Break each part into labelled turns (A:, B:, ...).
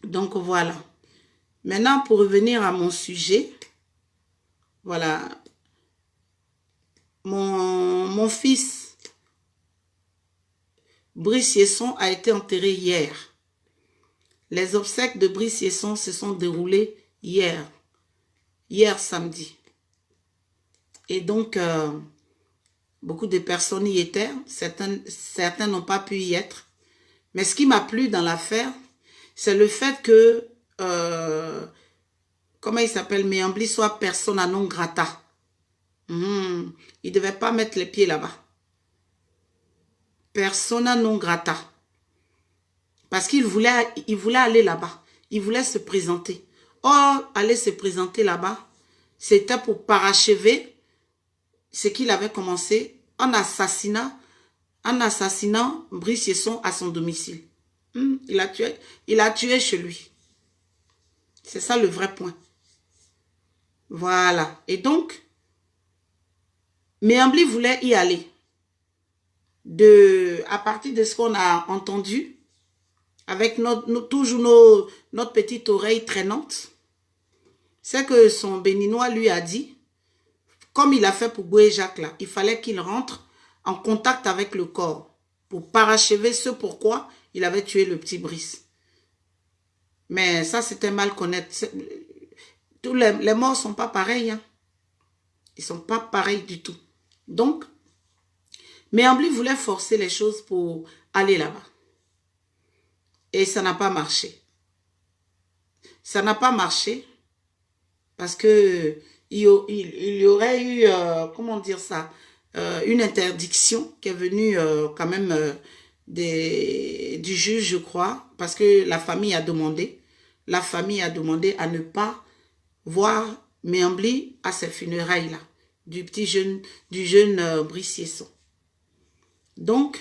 A: Donc voilà. Maintenant, pour revenir à mon sujet, voilà. Mon fils, Brice Yesson, a été enterré hier. Les obsèques de Brice Yesson se sont déroulées hier samedi. Et donc, beaucoup de personnes y étaient. Certains n'ont pas pu y être. Mais ce qui m'a plu dans l'affaire, c'est le fait que, comment il s'appelle, Méambli soit persona non grata. Il ne devait pas mettre les pieds là-bas. Persona non grata. Parce qu'il voulait aller là-bas. Il voulait se présenter. Or, aller se présenter là-bas, c'était pour parachever ce qu'il avait commencé en assassinant Brice Yesson à son domicile. Il a tué chez lui. C'est ça le vrai point. Voilà. Et donc, Méambli voulait y aller. À partir de ce qu'on a entendu, avec toujours notre petite oreille traînante, c'est que son béninois lui a dit, comme il a fait pour Boué Jacques là, il fallait qu'il rentre en contact avec le corps pour parachever ce pourquoi il avait tué le petit Brice. Mais ça, c'était mal connaître. Tous les morts ne sont pas pareils. Hein. Ils ne sont pas pareils du tout. Donc, Méambli voulait forcer les choses pour aller là-bas. Et ça n'a pas marché. Ça n'a pas marché parce que il y aurait eu, comment dire ça, une interdiction qui est venue quand même du juge, je crois, parce que la famille a demandé à ne pas voir Méambli à ces funérailles-là, du jeune Brice Yesson. Donc,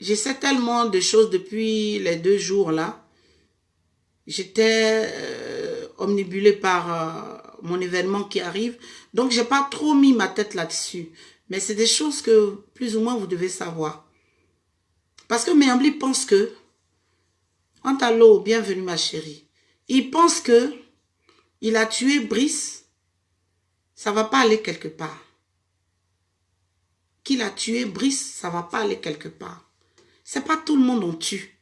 A: je sais tellement de choses depuis les 2 jours là. J'étais omnibulée par mon événement qui arrive. Donc, j'ai pas trop mis ma tête là-dessus. Mais c'est des choses que plus ou moins vous devez savoir. Parce que Méambli pense que, Antalo, bienvenue ma chérie. Il pense que il a tué Brice. Ça va pas aller quelque part. Qu'il a tué Brice, ça va pas aller quelque part. C'est pas tout le monde on tue.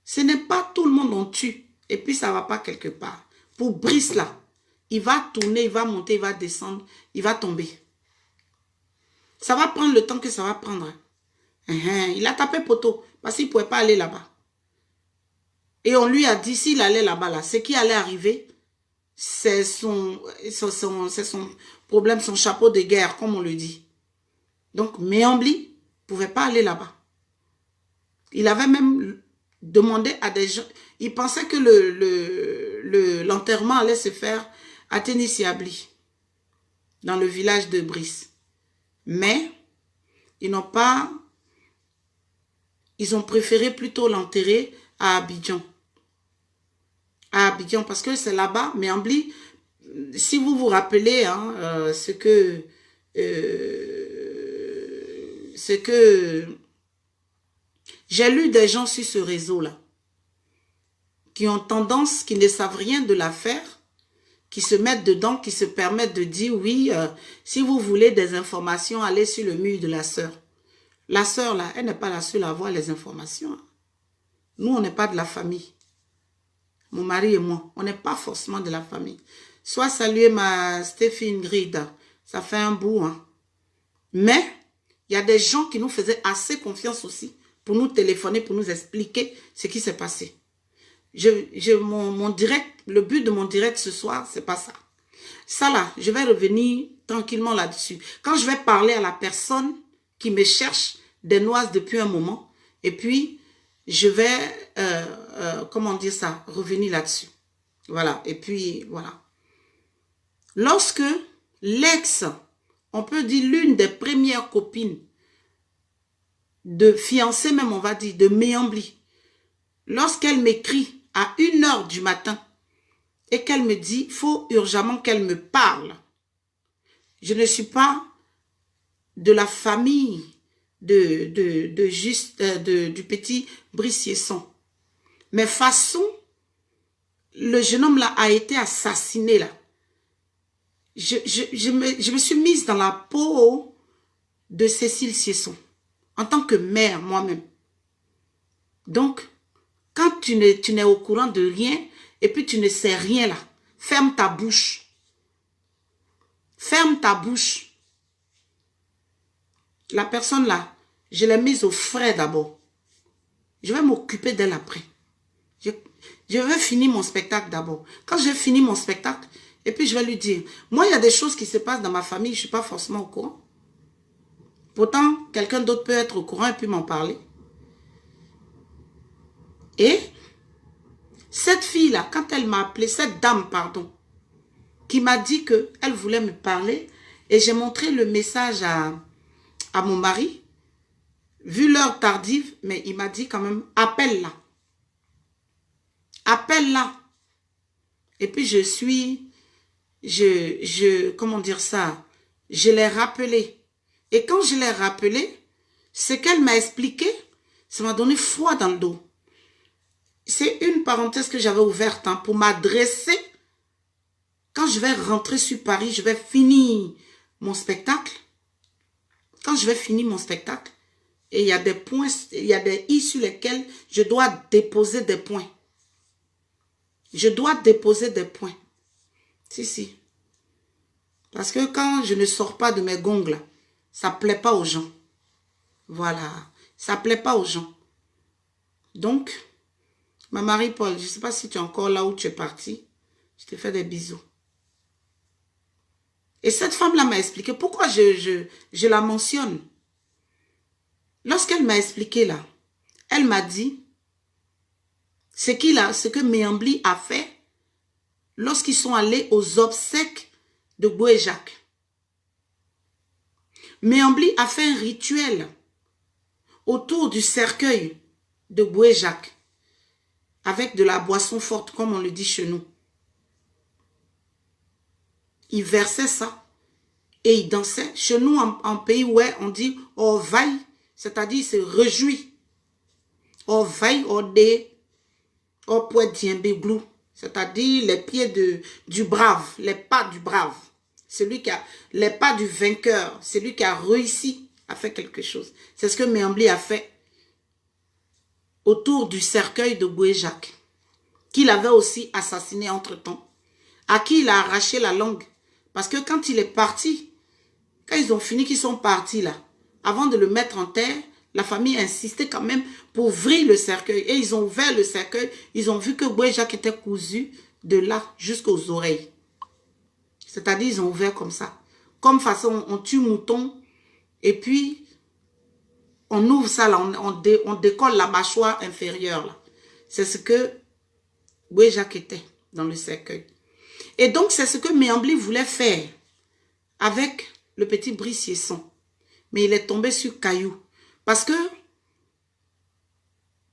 A: Ce n'est pas tout le monde on tue. Et puis ça va pas quelque part. Pour Brice là, il va tourner, il va monter, il va descendre, il va tomber. Ça va prendre le temps que ça va prendre. Il a tapé poteau parce qu'il ne pouvait pas aller là-bas. Et on lui a dit s'il allait là-bas, là, ce qui allait arriver, c'est son problème, son chapeau de guerre, comme on le dit. Donc Méambli ne pouvait pas aller là-bas. Il avait même demandé à des gens, il pensait que l'enterrement allait se faire à Ténissiabli, dans le village de Brice. Mais ils ont préféré plutôt l'enterrer à Abidjan. À Abidjan, parce que c'est là-bas, Méambli, si vous vous rappelez, hein, ce que j'ai lu des gens sur ce réseau-là, qui ont tendance, qui ne savent rien de l'affaire, qui se mettent dedans, qui se permettent de dire, oui, si vous voulez des informations, allez sur le mur de la sœur. La sœur, là, elle n'est pas la seule à avoir les informations. Nous, on n'est pas de la famille. Mon mari et moi, on n'est pas forcément de la famille. Soit saluer ma Stéphine Grida, ça fait un bout. Hein. Mais, il y a des gens qui nous faisaient assez confiance aussi pour nous téléphoner, pour nous expliquer ce qui s'est passé. Le but de mon direct ce soir, c'est pas ça. Ça là, je vais revenir tranquillement là-dessus. Quand je vais parler à la personne qui me cherche des noises depuis un moment, et puis je vais, comment dire ça, revenir là-dessus. Voilà, et puis voilà. Lorsque l'ex, on peut dire l'une des premières copines de fiancée même, on va dire, de Méambli, lorsqu'elle m'écrit à 1h du matin et qu'elle me dit, il faut urgemment qu'elle me parle. Je ne suis pas de la famille du petit Brice Yesson. Mais façon, le jeune homme là a été assassiné là. Je me suis mise dans la peau de Cécile Siesson, en tant que mère moi-même. Donc, quand tu n'es au courant de rien, et puis tu ne sais rien là, ferme ta bouche. Ferme ta bouche. La personne là, je l'ai mise au frais d'abord. Je vais m'occuper d'elle après. Je vais finir mon spectacle d'abord. Quand j'ai fini mon spectacle, et puis je vais lui dire, moi il y a des choses qui se passent dans ma famille, je ne suis pas forcément au courant. Pourtant, quelqu'un d'autre peut être au courant et puis m'en parler. Et cette fille-là, quand elle m'a appelé, cette dame, pardon, qui m'a dit qu'elle voulait me parler, et j'ai montré le message à mon mari, vu l'heure tardive, mais il m'a dit quand même, appelle-la. Appelle-la. Et puis comment dire ça, je l'ai rappelé. Et quand je l'ai rappelé, ce qu'elle m'a expliqué, ça m'a donné froid dans le dos. C'est une parenthèse que j'avais ouverte hein, pour m'adresser. Quand je vais rentrer sur Paris, je vais finir mon spectacle. Quand je vais finir mon spectacle, et il y a des points, il y a des i sur lesquels je dois déposer des points. Je dois déposer des points. Si. Parce que quand je ne sors pas de mes gongs là, ça ne plaît pas aux gens. Voilà. Ça ne plaît pas aux gens. Donc, ma Marie-Paul, je ne sais pas si tu es encore là où tu es partie. Je te fais des bisous. Et cette femme-là m'a expliqué pourquoi je la mentionne. Lorsqu'elle m'a expliqué là, elle m'a dit ce que Méambli a fait lorsqu'ils sont allés aux obsèques de Boué-Jacques. Méambli a fait un rituel autour du cercueil de Boué-Jacques avec de la boisson forte, comme on le dit chez nous. Il versait ça et il dansait. Chez nous, en pays, ouais, on dit « oh vaille », c'est-à-dire « se réjouit ». « oh vaille »,« oh dé »,« oh poète glou », c'est-à-dire les pieds du brave, les pas du brave. Les pas du vainqueur, celui qui a réussi à faire quelque chose. C'est ce que Méambli a fait autour du cercueil de Boué-Jacques, qu'il avait aussi assassiné entre-temps, à qui il a arraché la langue. Parce que quand il est parti, quand ils ont fini, qu'ils sont partis là, avant de le mettre en terre, la famille insistait quand même pour ouvrir le cercueil. Et ils ont ouvert le cercueil, ils ont vu que Boué-Jacques était cousu de là jusqu'aux oreilles. C'est-à-dire, ils ont ouvert comme ça. Comme façon, on tue mouton, et puis, on ouvre ça là, on décolle la mâchoire inférieure. C'est ce que Boué-Jacques était dans le cercueil. Et donc, c'est ce que Méambli voulait faire avec le petit Brice Yesson. Mais il est tombé sur caillou. Parce que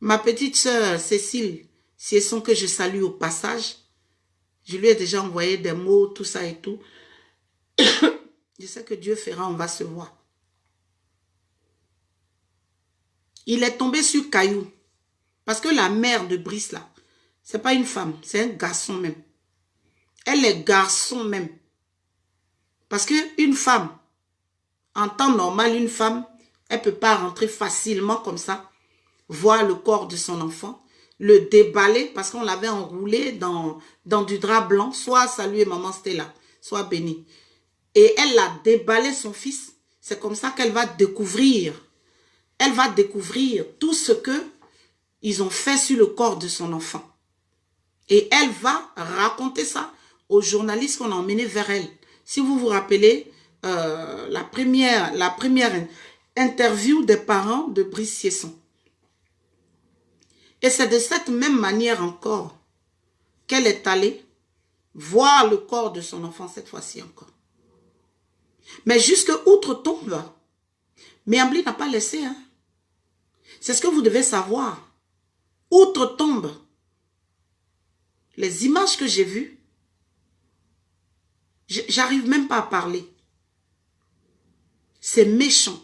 A: ma petite sœur Cécile Siesson, que je salue au passage, je lui ai déjà envoyé des mots, tout ça et tout. Je sais que Dieu fera, on va se voir. Il est tombé sur caillou. Parce que la mère de Brice là, c'est pas une femme, c'est un garçon même. Elle est garçon même. Parce qu'une femme, en temps normal, une femme, elle ne peut pas rentrer facilement comme ça, voir le corps de son enfant, le déballer parce qu'on l'avait enroulé dans du drap blanc, soit saluer maman Stella, soit béni. Et elle a déballé son fils. C'est comme ça qu'elle va découvrir. Elle va découvrir tout ce que ils ont fait sur le corps de son enfant. Et elle va raconter ça aux journalistes qu'on a emmenés vers elle. Si vous vous rappelez, la première interview des parents de Brice Yesson. Et c'est de cette même manière encore qu'elle est allée voir le corps de son enfant cette fois-ci encore. Mais jusque outre-tombe, Méambli n'a pas laissé. Hein. C'est ce que vous devez savoir. Outre-tombe, les images que j'ai vues, j'arrive même pas à parler. C'est méchant.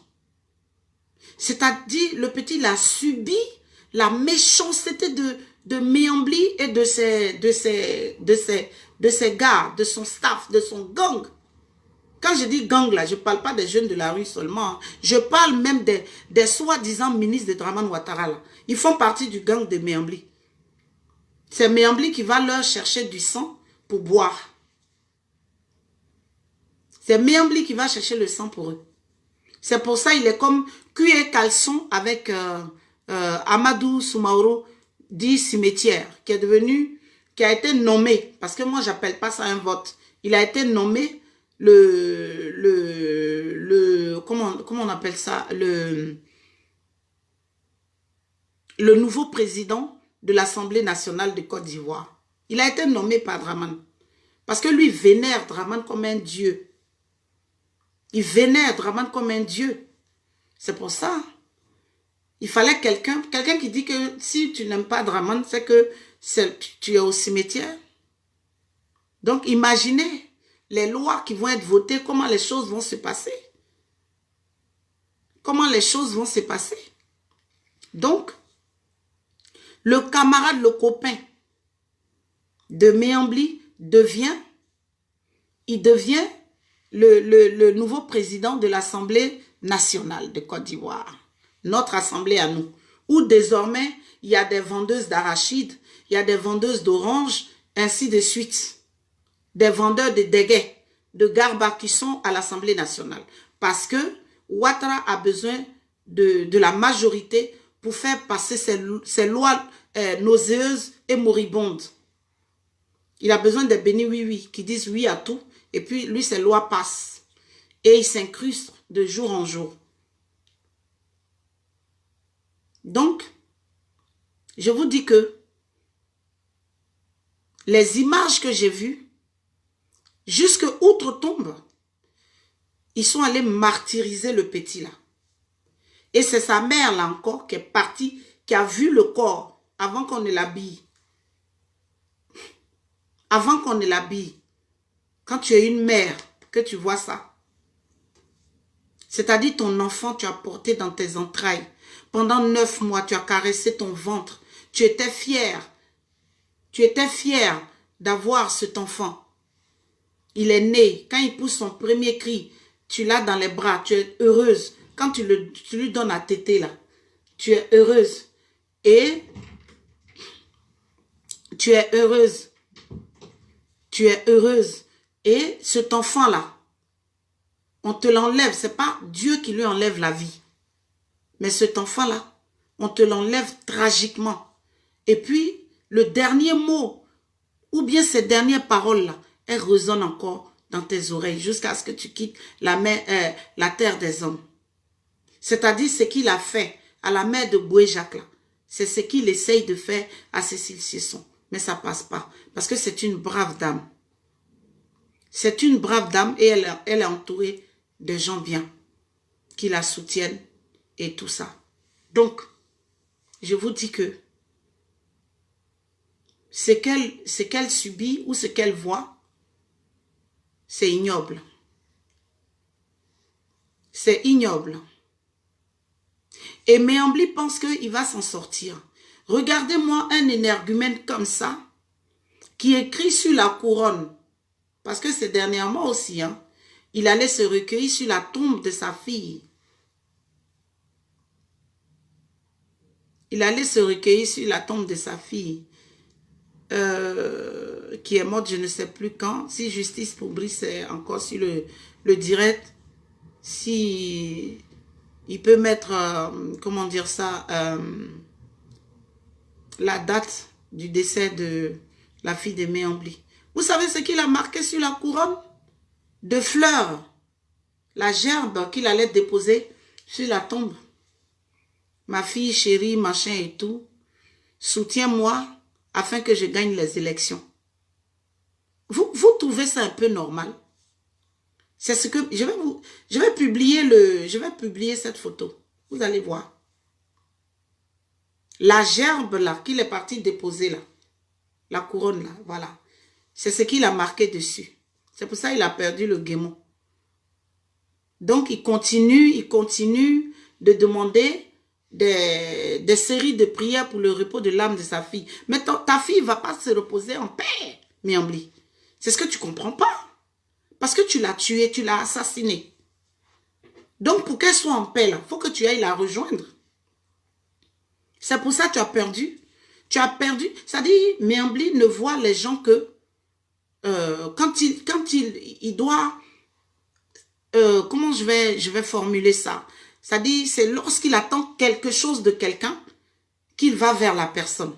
A: C'est-à-dire, le petit il a subi la méchanceté de Méambli et de ses gars, de son staff, de son gang. Quand je dis gang là, je ne parle pas des jeunes de la rue seulement. Je parle même des soi-disant ministres de Dramane Ouattara là. Ils font partie du gang de Méambli. C'est Méambli qui va leur chercher du sang pour boire. C'est Méambli qui va chercher le sang pour eux. C'est pour ça il est comme cul et caleçon avec Amadou Soumaoro, dit cimetière, qui a été nommé, parce que moi j'appelle pas ça un vote, il a été nommé comment on appelle ça, le nouveau président de l'Assemblée nationale de Côte d'Ivoire. Il a été nommé par Dramane. Parce que lui vénère Dramane comme un dieu. Il vénère Dramane comme un dieu. C'est pour ça. Il fallait quelqu'un qui dit que si tu n'aimes pas Dramane, c'est que tu es au cimetière. Donc imaginez les lois qui vont être votées, comment les choses vont se passer. Comment les choses vont se passer. Donc, le camarade, le copain de Méambli devient le nouveau président de l'Assemblée nationale de Côte d'Ivoire. Notre assemblée à nous. Où désormais, il y a des vendeuses d'arachides, il y a des vendeuses d'oranges, ainsi de suite. Des vendeurs de déguets, de garba qui sont à l'Assemblée nationale. Parce que Ouattara a besoin de la majorité pour faire passer ces lois nauséeuses et moribondes. Il a besoin des bénis oui-oui, qui disent oui à tout. Et puis, lui, ces lois passent. Et il s'incruste de jour en jour. Donc, je vous dis que les images que j'ai vues, jusque outre-tombe, ils sont allés martyriser le petit là. Et c'est sa mère là encore qui est partie, qui a vu le corps avant qu'on ne l'habille. Avant qu'on ne l'habille. Quand tu es une mère, que tu vois ça. C'est-à-dire ton enfant, tu as porté dans tes entrailles. Pendant 9 mois, tu as caressé ton ventre. Tu étais fière. Tu étais fière d'avoir cet enfant. Il est né. Quand il pousse son premier cri, tu l'as dans les bras. Tu es heureuse. Quand tu lui donnes à téter là, tu es heureuse. Et tu es heureuse. Tu es heureuse. Et cet enfant-là, on te l'enlève. Ce n'est pas Dieu qui lui enlève la vie. Mais cet enfant-là, on te l'enlève tragiquement. Et puis, le dernier mot, ou bien ces dernières paroles-là, elles résonnent encore dans tes oreilles jusqu'à ce que tu quittes la terre des hommes. C'est-à-dire ce qu'il a fait à la mère de Boué-Jacques. C'est ce qu'il essaye de faire à Cécile Cesson. Mais ça ne passe pas. Parce que c'est une brave dame. C'est une brave dame et elle est entourée de gens bien qui la soutiennent et tout ça. Donc, je vous dis que ce qu'elle subit ou ce qu'elle voit, c'est ignoble. C'est ignoble. Et Méambli pense qu'il va s'en sortir. Regardez-moi un énergumène comme ça, qui écrit sur la couronne, parce que c'est dernièrement aussi, hein, il allait se recueillir sur la tombe de sa fille. Il allait se recueillir sur la tombe de sa fille, qui est morte je ne sais plus quand. Si Justice pour Brice est encore sur le direct, si il peut mettre, comment dire ça, la date du décès de la fille de Méambli. Vous savez ce qu'il a marqué sur la couronne? De fleurs. La gerbe qu'il allait déposer sur la tombe. Ma fille chérie, machin et tout. Soutiens-moi afin que je gagne les élections. Vous trouvez ça un peu normal? C'est ce que je vais publier cette photo. Vous allez voir. La gerbe là qu'il est parti déposer là. La couronne là, voilà. C'est ce qu'il a marqué dessus. C'est pour ça qu'il a perdu le guémon. Donc il continue de demander des séries de prières pour le repos de l'âme de sa fille. Mais ta fille ne va pas se reposer en paix, Miambli. C'est ce que tu ne comprends pas. Parce que tu l'as tuée, tu l'as assassinée. Donc, pour qu'elle soit en paix, il faut que tu ailles la rejoindre. C'est pour ça que tu as perdu. Tu as perdu. C'est-à-dire, Miambli ne voit les gens que quand il doit... comment je vais formuler ça? C'est-à-dire, c'est lorsqu'il attend quelque chose de quelqu'un qu'il va vers la personne.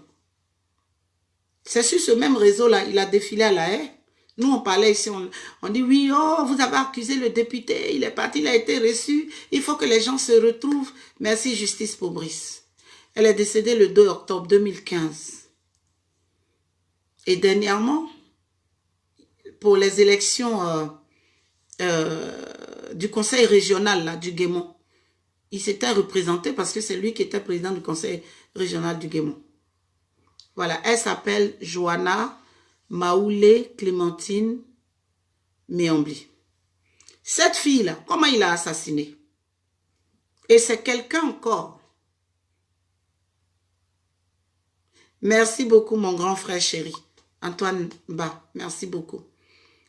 A: C'est sur ce même réseau-là, il a défilé à La Haye. Nous, on parlait ici, on dit, oui, oh, vous avez accusé le député, il est parti, il a été reçu, il faut que les gens se retrouvent. Merci, justice pour Brice. Elle est décédée le 2 octobre 2015. Et dernièrement, pour les élections du conseil régional là, du Guémont, il s'était représenté parce que c'est lui qui était président du conseil régional du Guémont. Voilà, elle s'appelle Johanna Maoulé Clémentine Miambli. Cette fille-là, comment il l'a assassinée? Et c'est quelqu'un encore. Merci beaucoup, mon grand frère chéri. Antoine Ba, merci beaucoup.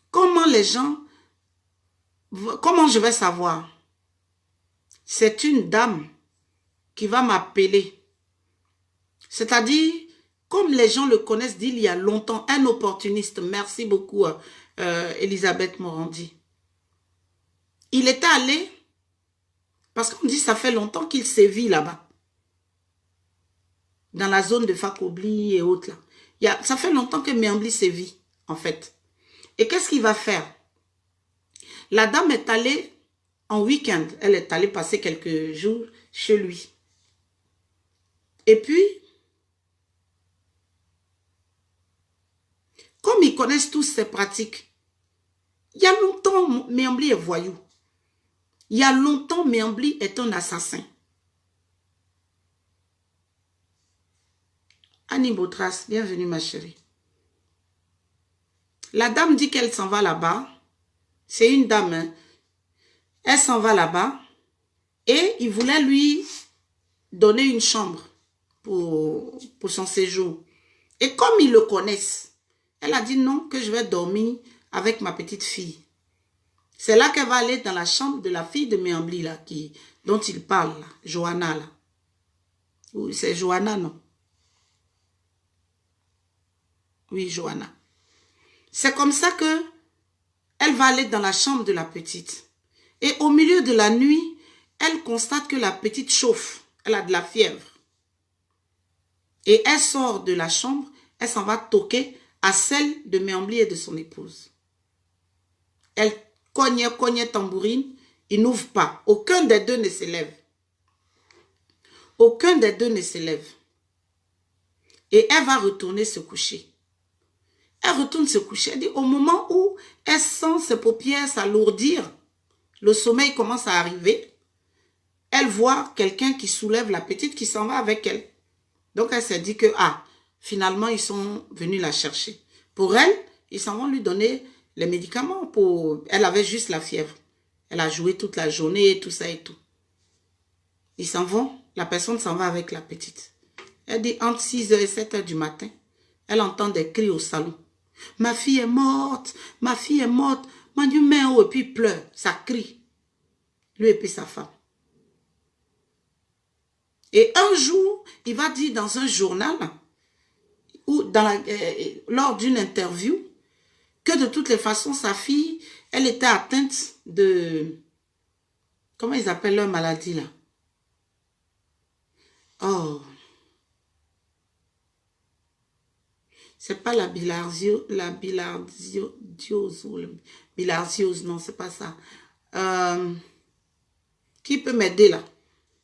A: Comment les gens... Comment je vais savoir? C'est une dame qui va m'appeler. C'est-à-dire... Comme les gens le connaissent d'il y a longtemps, un opportuniste, merci beaucoup Elisabeth Morandi. Il était allé, parce qu'on dit ça fait longtemps qu'il sévit là-bas, dans la zone de Fakobli et autres là. Ça fait longtemps que Miambli sévit, en fait. Et qu'est-ce qu'il va faire? La dame est allée en week-end, elle est allée passer quelques jours chez lui. Et puis, comme ils connaissent tous ces pratiques, il y a longtemps, Miambli est voyou. Il y a longtemps, Miambli est un assassin. Annie Botras, bienvenue ma chérie. La dame dit qu'elle s'en va là-bas. C'est une dame. Hein. Elle s'en va là-bas. Et il voulait lui donner une chambre pour son séjour. Et comme ils le connaissent, elle a dit non, que je vais dormir avec ma petite fille. C'est là qu'elle va aller dans la chambre de la fille de Miambli, là, dont il parle, là, Johanna. Là. Oui, c'est Johanna, non? Oui, Johanna. C'est comme ça que elle va aller dans la chambre de la petite. Et au milieu de la nuit, elle constate que la petite chauffe. Elle a de la fièvre. Et elle sort de la chambre, elle s'en va toquer à celle de Miambli et de son épouse. Elle cogne tambourine, il n'ouvre pas. Aucun des deux ne s'élève. Aucun des deux ne s'élève. Et elle va retourner se coucher. Elle retourne se coucher. Elle dit, au moment où elle sent ses paupières s'alourdir, le sommeil commence à arriver, elle voit quelqu'un qui soulève la petite qui s'en va avec elle. Donc elle s'est dit que, finalement, ils sont venus la chercher. Pour elle, ils s'en vont lui donner les médicaments. Elle avait juste la fièvre. Elle a joué toute la journée, tout ça et tout. Ils s'en vont. La personne s'en va avec la petite. Elle dit, entre 6h et 7h du matin, elle entend des cris au salon. Ma fille est morte. Ma fille est morte. Manu met en haut et puis pleure. Ça crie. Lui et puis sa femme. Et un jour, il va dire dans un journal... ou lors d'une interview, que de toutes les façons, sa fille, elle était atteinte de... Comment ils appellent leur maladie, là? Oh. C'est pas la bilharziose, non, c'est pas ça. Qui peut m'aider, là?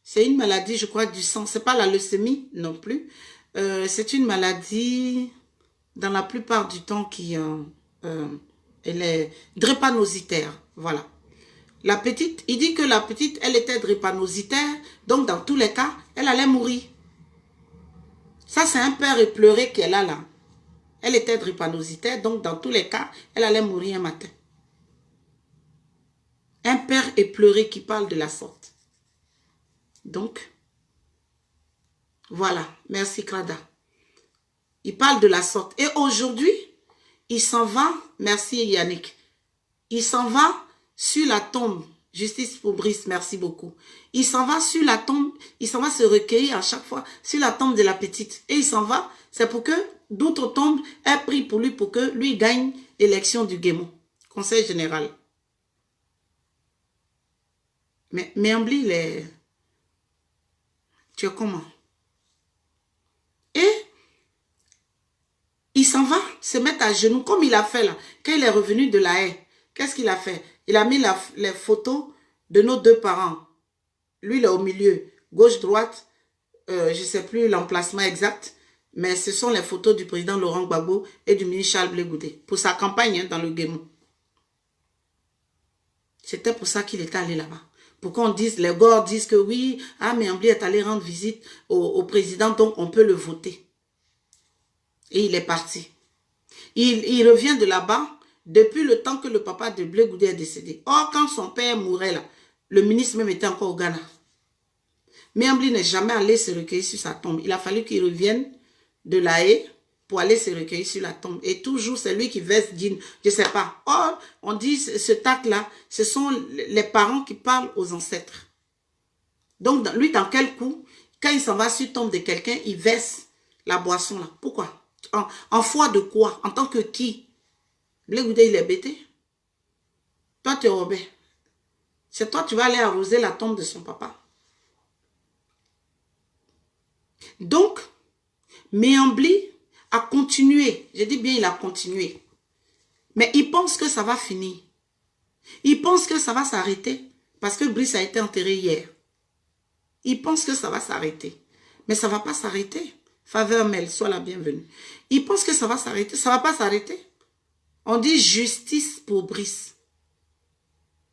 A: C'est une maladie, je crois, du sang. C'est pas la leucémie, non plus. C'est une maladie, dans la plupart du temps, qui elle est drépanocytaire. Voilà. La petite, il dit que la petite, elle était drépanocytaire, donc dans tous les cas, elle allait mourir. Ça, c'est un père éploré qu'elle a là. Elle était drépanocytaire, donc dans tous les cas, elle allait mourir un matin. Un père éploré qui parle de la sorte. Donc, voilà. Merci, Krada. Il parle de la sorte. Et aujourd'hui, il s'en va. Merci, Yannick. Il s'en va sur la tombe. Justice pour Brice, merci beaucoup. Il s'en va sur la tombe. Il s'en va se recueillir à chaque fois sur la tombe de la petite. Et il s'en va. C'est pour que d'autres tombes aient pris pour lui, pour que lui gagne l'élection du Guémon. Conseil général. Mais Mbli, tu es comment? Et il s'en va se mettre à genoux, comme il a fait là. Quand il est revenu de la haie, qu'est-ce qu'il a fait? Il a mis les photos de nos deux parents. Lui, il est au milieu, gauche-droite. Je ne sais plus l'emplacement exact. Mais ce sont les photos du président Laurent Gbagbo et du ministre Charles Blé Goudé. Pour sa campagne dans le Guémon. C'était pour ça qu'il était allé là-bas. Pour qu'on dise, les Gors disent que oui, mais Mbli est allé rendre visite au président, donc on peut le voter. Et il est parti. Il revient de là-bas depuis le temps que le papa de Blé Goudé est décédé. Or, quand son père mourait là, le ministre même était encore au Ghana. Mais Mbli n'est jamais allé se recueillir sur sa tombe. Il a fallu qu'il revienne de la haie pour aller se recueillir sur la tombe. Et toujours, c'est lui qui verse jean, je ne sais pas. Or, on dit, ce tac-là, ce sont les parents qui parlent aux ancêtres. Donc, lui, dans quel coup, quand il s'en va sur la tombe de quelqu'un, il verse la boisson là. Pourquoi? En foi de quoi? En tant que qui? Blé Goudé, il est bêté. Toi, tu es Robert. C'est toi, tu vas aller arroser la tombe de son papa. Donc, Mbli a continué. Je dis bien, il a continué. Mais il pense que ça va finir. Il pense que ça va s'arrêter. Parce que Brice a été enterré hier. Il pense que ça va s'arrêter. Mais ça ne va pas s'arrêter. Faveur Mel, sois la bienvenue. Il pense que ça va s'arrêter. Ça ne va pas s'arrêter. On dit justice pour Brice.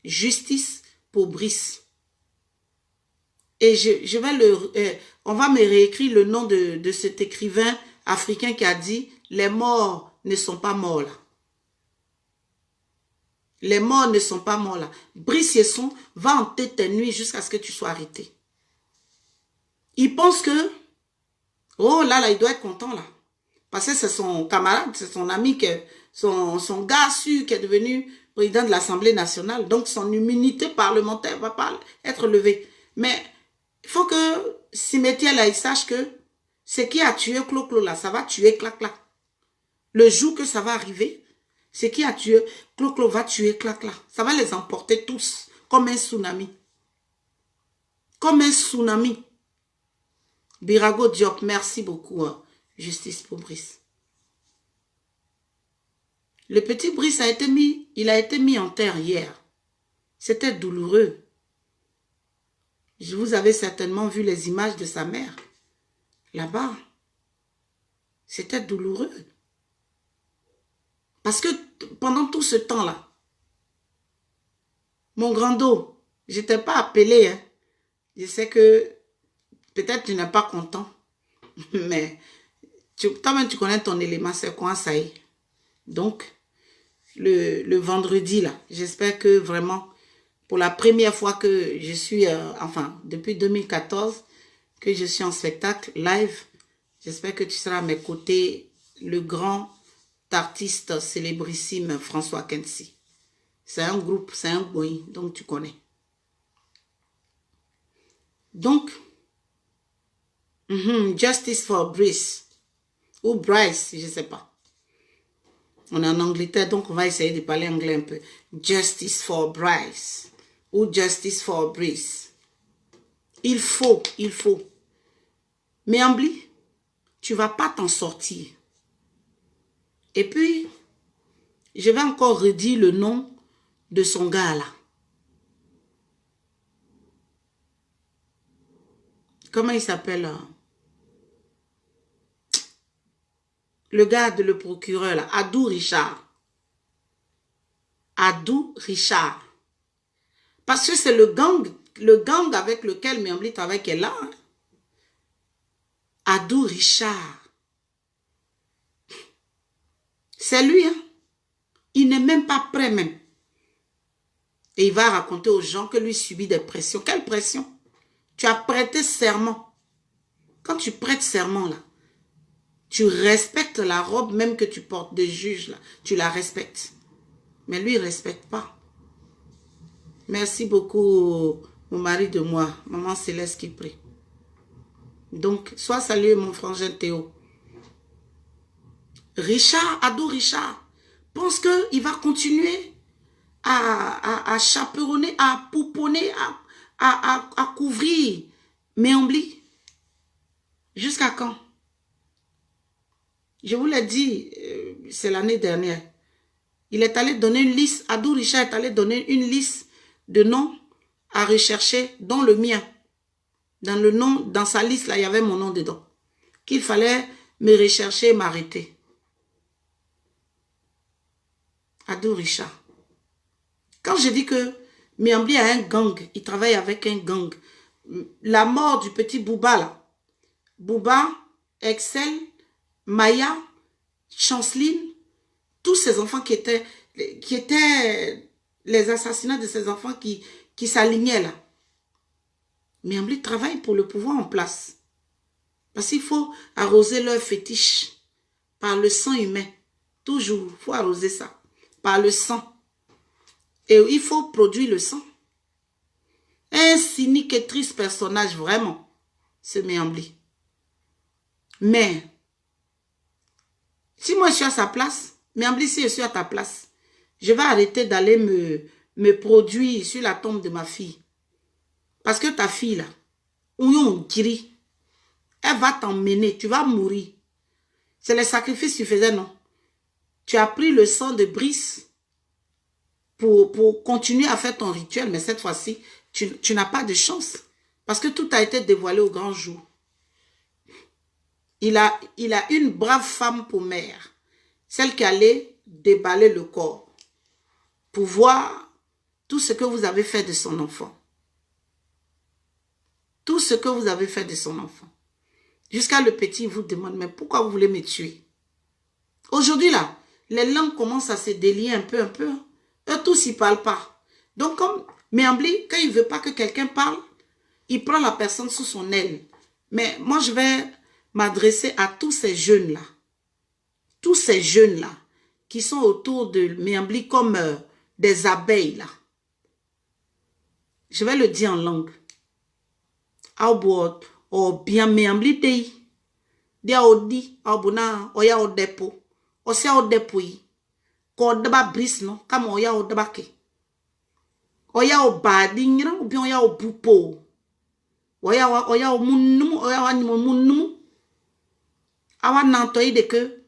A: Justice pour Brice. Et on va me réécrire le nom de cet écrivain africain qui a dit « Les morts ne sont pas morts là. » Les morts ne sont pas morts là. Brice Yesson va hanter tes nuits jusqu'à ce que tu sois arrêté. Il pense que, oh là, il doit être content là. Parce que c'est son camarade, c'est son ami, son gars sûr qui est devenu président de l'Assemblée nationale. Donc son immunité parlementaire ne va pas être levée. Mais il faut que Cimetière là, il sache que ce qui a tué Clo-Clo là, ça va tuer Clac-Clac. Le jour que ça va arriver, ce qui a tué Clo-Clo va tuer Clac-Clac. Ça va les emporter tous comme un tsunami. Comme un tsunami. Birago Diop, merci beaucoup. Justice pour Brice. Le petit Brice il a été mis en terre hier. C'était douloureux. Vous avez certainement vu les images de sa mère. Là-bas. C'était douloureux. Parce que pendant tout ce temps-là, mon grand dos, je ne t'ai pas appelé. Hein. Je sais que peut-être tu n'es pas content. Mais toi-même, tu connais ton élément, c'est quoi ça y est. Donc, le vendredi, là, j'espère que vraiment, pour la première fois que je suis, depuis 2014, que je suis en spectacle live, j'espère que tu seras à mes côtés, le grand artiste célébrissime François Kensi. C'est un groupe, c'est un boy, donc tu connais. Donc, Justice for Brice, ou Bryce, je ne sais pas. On est en Angleterre, donc on va essayer de parler anglais un peu. Justice for Bryce, ou Justice for Brice. Il faut. Mais Mbli, tu ne vas pas t'en sortir. Et puis, je vais encore redire le nom de son gars là. Comment il s'appelle? Le gars de le procureur là, Adou Richard. Adou Richard. Parce que c'est le gang avec lequel Mbli travaille qui est là. Hein? Adou Richard. C'est lui, hein. Il n'est même pas prêt même. Et il va raconter aux gens que lui subit des pressions. Quelle pression? Tu as prêté serment. Quand tu prêtes serment, là, tu respectes la robe même que tu portes de juge, là. Tu la respectes. Mais lui, il ne respecte pas. Merci beaucoup, mon mari de moi, maman Céleste qui prie. Donc, sois salué, mon frangin Théo. Richard, ado Richard, pense qu'il va continuer à chaperonner, à pouponner, à couvrir Méambli. Jusqu'à quand? Je vous l'ai dit, c'est l'année dernière. Il est allé donner une liste, Ado Richard est allé donner une liste de noms à rechercher, dont le mien. Dans sa liste, là, il y avait mon nom dedans. Qu'il fallait me rechercher et m'arrêter. Ado Richard. Quand je dis que Méambli a un gang, il travaille avec un gang. La mort du petit Bouba, là. Bouba, Excel, Maya, Chanceline, tous ces enfants qui étaient les assassinats de ces enfants qui s'alignaient là. Méambli travaille pour le pouvoir en place. Parce qu'il faut arroser leur fétiche par le sang humain. Toujours, il faut arroser ça. Par le sang. Et il faut produire le sang. Un cynique et triste personnage, vraiment, ce Méambli. Mais, si moi je suis à sa place, Méambli, si je suis à ta place, je vais arrêter d'aller me produire sur la tombe de ma fille. Parce que ta fille, là, elle va t'emmener, tu vas mourir. C'est le sacrifice que tu faisais, non? Tu as pris le sang de Brice pour continuer à faire ton rituel, mais cette fois-ci, tu n'as pas de chance. Parce que tout a été dévoilé au grand jour. Il a une brave femme pour mère, celle qui allait déballer le corps pour voir tout ce que vous avez fait de son enfant. Tout ce que vous avez fait de son enfant. Jusqu'à le petit vous demande, mais pourquoi vous voulez me tuer? Aujourd'hui là, les langues commencent à se délier un peu. Eux tous, ils ne parlent pas. Donc comme Méambli, quand il ne veut pas que quelqu'un parle, il prend la personne sous son aile. Mais moi, je vais m'adresser à tous ces jeunes-là. Tous ces jeunes-là qui sont autour de Méambli comme des abeilles là. Je vais le dire en langue. O bien Méambli dei. Dia odi, abuna, oya o depo. Osia o depoi. Ko deba bris no, kama oya o debake. Oya o badi nyira, ou bien oya o bupo. Oya o munum, oya o munum. Awa nantoyi de que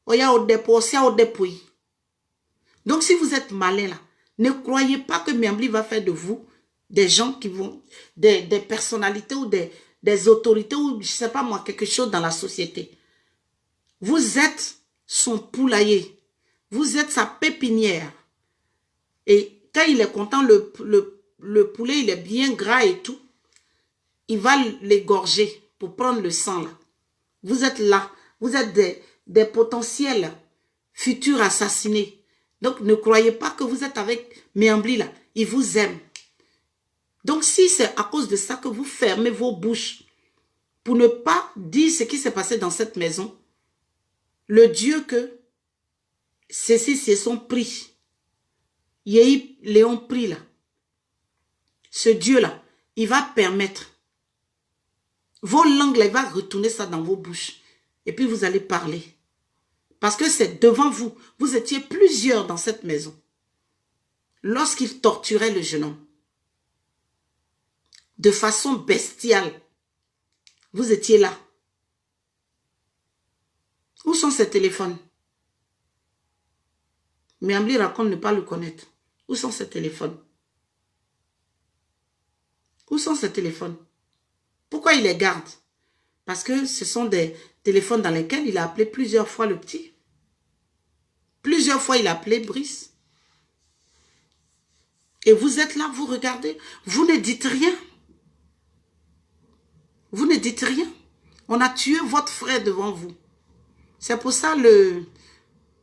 A: oya o depo, osia o depoi. Donc si vous êtes malin là, ne croyez pas que Méambli va faire de vous des gens qui vont, des personnalités ou des autorités ou je ne sais pas moi, quelque chose dans la société. Vous êtes son poulailler. Vous êtes sa pépinière. Et quand il est content, le poulet, il est bien gras et tout. Il va l'égorger pour prendre le sang là. Vous êtes là. Vous êtes des potentiels futurs assassinés. Donc ne croyez pas que vous êtes avec Méambli là. Il vous aime. Donc, si c'est à cause de ça que vous fermez vos bouches pour ne pas dire ce qui s'est passé dans cette maison, le Dieu que ceci c'est son prix, Yéhi Léon prie là, ce Dieu-là, il va permettre, vos langues là, il va retourner ça dans vos bouches et puis vous allez parler. Parce que c'est devant vous, vous étiez plusieurs dans cette maison lorsqu'il torturait le jeune homme. De façon bestiale. Vous étiez là. Où sont ces téléphones? Méambli raconte ne pas le connaître. Où sont ces téléphones? Où sont ces téléphones? Pourquoi il les garde? Parce que ce sont des téléphones dans lesquels il a appelé plusieurs fois le petit. Plusieurs fois il a appelé Brice. Et vous êtes là, vous regardez. Vous ne dites rien. Vous ne dites rien. On a tué votre frère devant vous. C'est pour ça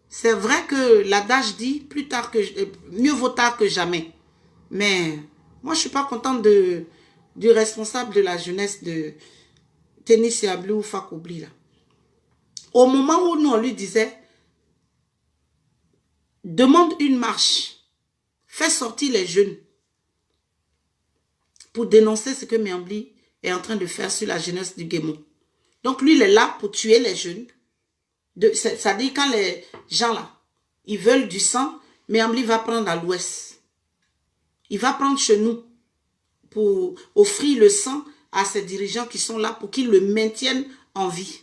A: c'est vrai que l'adage dit plus tard que mieux vaut tard que jamais. Mais moi je suis pas contente de du responsable de la jeunesse de Tennis Yablou ou Fakoubli là. Au moment où nous on lui disait, demande une marche, fais sortir les jeunes pour dénoncer ce que Méambli est en train de faire sur la jeunesse du Guémon. Donc lui, il est là pour tuer les jeunes. Ça dit quand les gens là, ils veulent du sang, Méambli va prendre à l'ouest. Il va prendre chez nous pour offrir le sang à ces dirigeants qui sont là pour qu'ils le maintiennent en vie.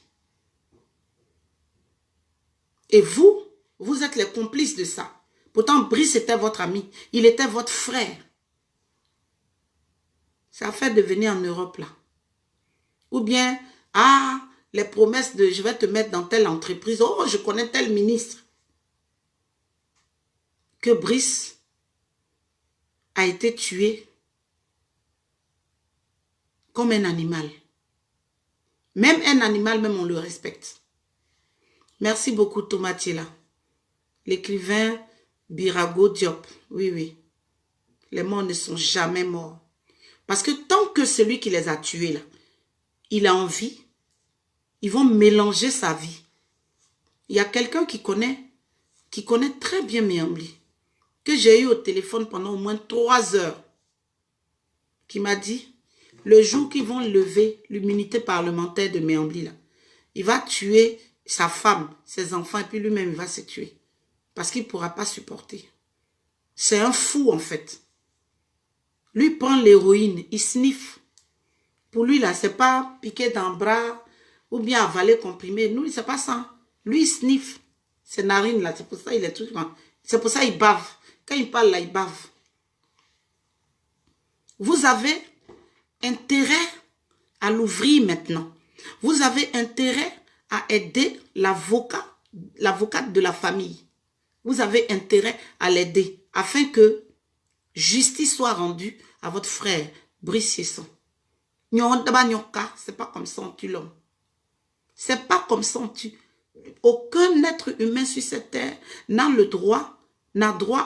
A: Et vous, vous êtes les complices de ça. Pourtant, Brice était votre ami. Il était votre frère. Ça a fait de venir en Europe là. Ou bien, ah, les promesses de je vais te mettre dans telle entreprise. Oh, je connais tel ministre. Que Brice a été tué comme un animal. Même un animal, même on le respecte. Merci beaucoup Thomas Thiela. L'écrivain Birago Diop. Oui, oui. Les morts ne sont jamais morts. Parce que tant que celui qui les a tués là, il a envie, ils vont mélanger sa vie. Il y a quelqu'un qui connaît très bien Méambli, que j'ai eu au téléphone pendant au moins 3 heures, qui m'a dit, le jour qu'ils vont lever l'immunité parlementaire de Méambli, là, il va tuer sa femme, ses enfants, et puis lui-même, il va se tuer. Parce qu'il ne pourra pas supporter. C'est un fou, en fait. Lui prend l'héroïne, il sniffe. Pour lui, là, c'est pas piqué dans le bras ou bien avaler comprimé. Nous, c'est pas ça. Lui, il sniffe. Ses narines, là, c'est pour ça il est tout. C'est pour ça il bave. Quand il parle, là, il bave. Vous avez intérêt à l'ouvrir maintenant. Vous avez intérêt à aider l'avocate de la famille. Vous avez intérêt à l'aider afin que justice soit rendue à votre frère Brice Yesson. C'est pas comme ça on tue l'homme. C'est pas comme ça on tue. Aucun être humain sur cette terre n'a droit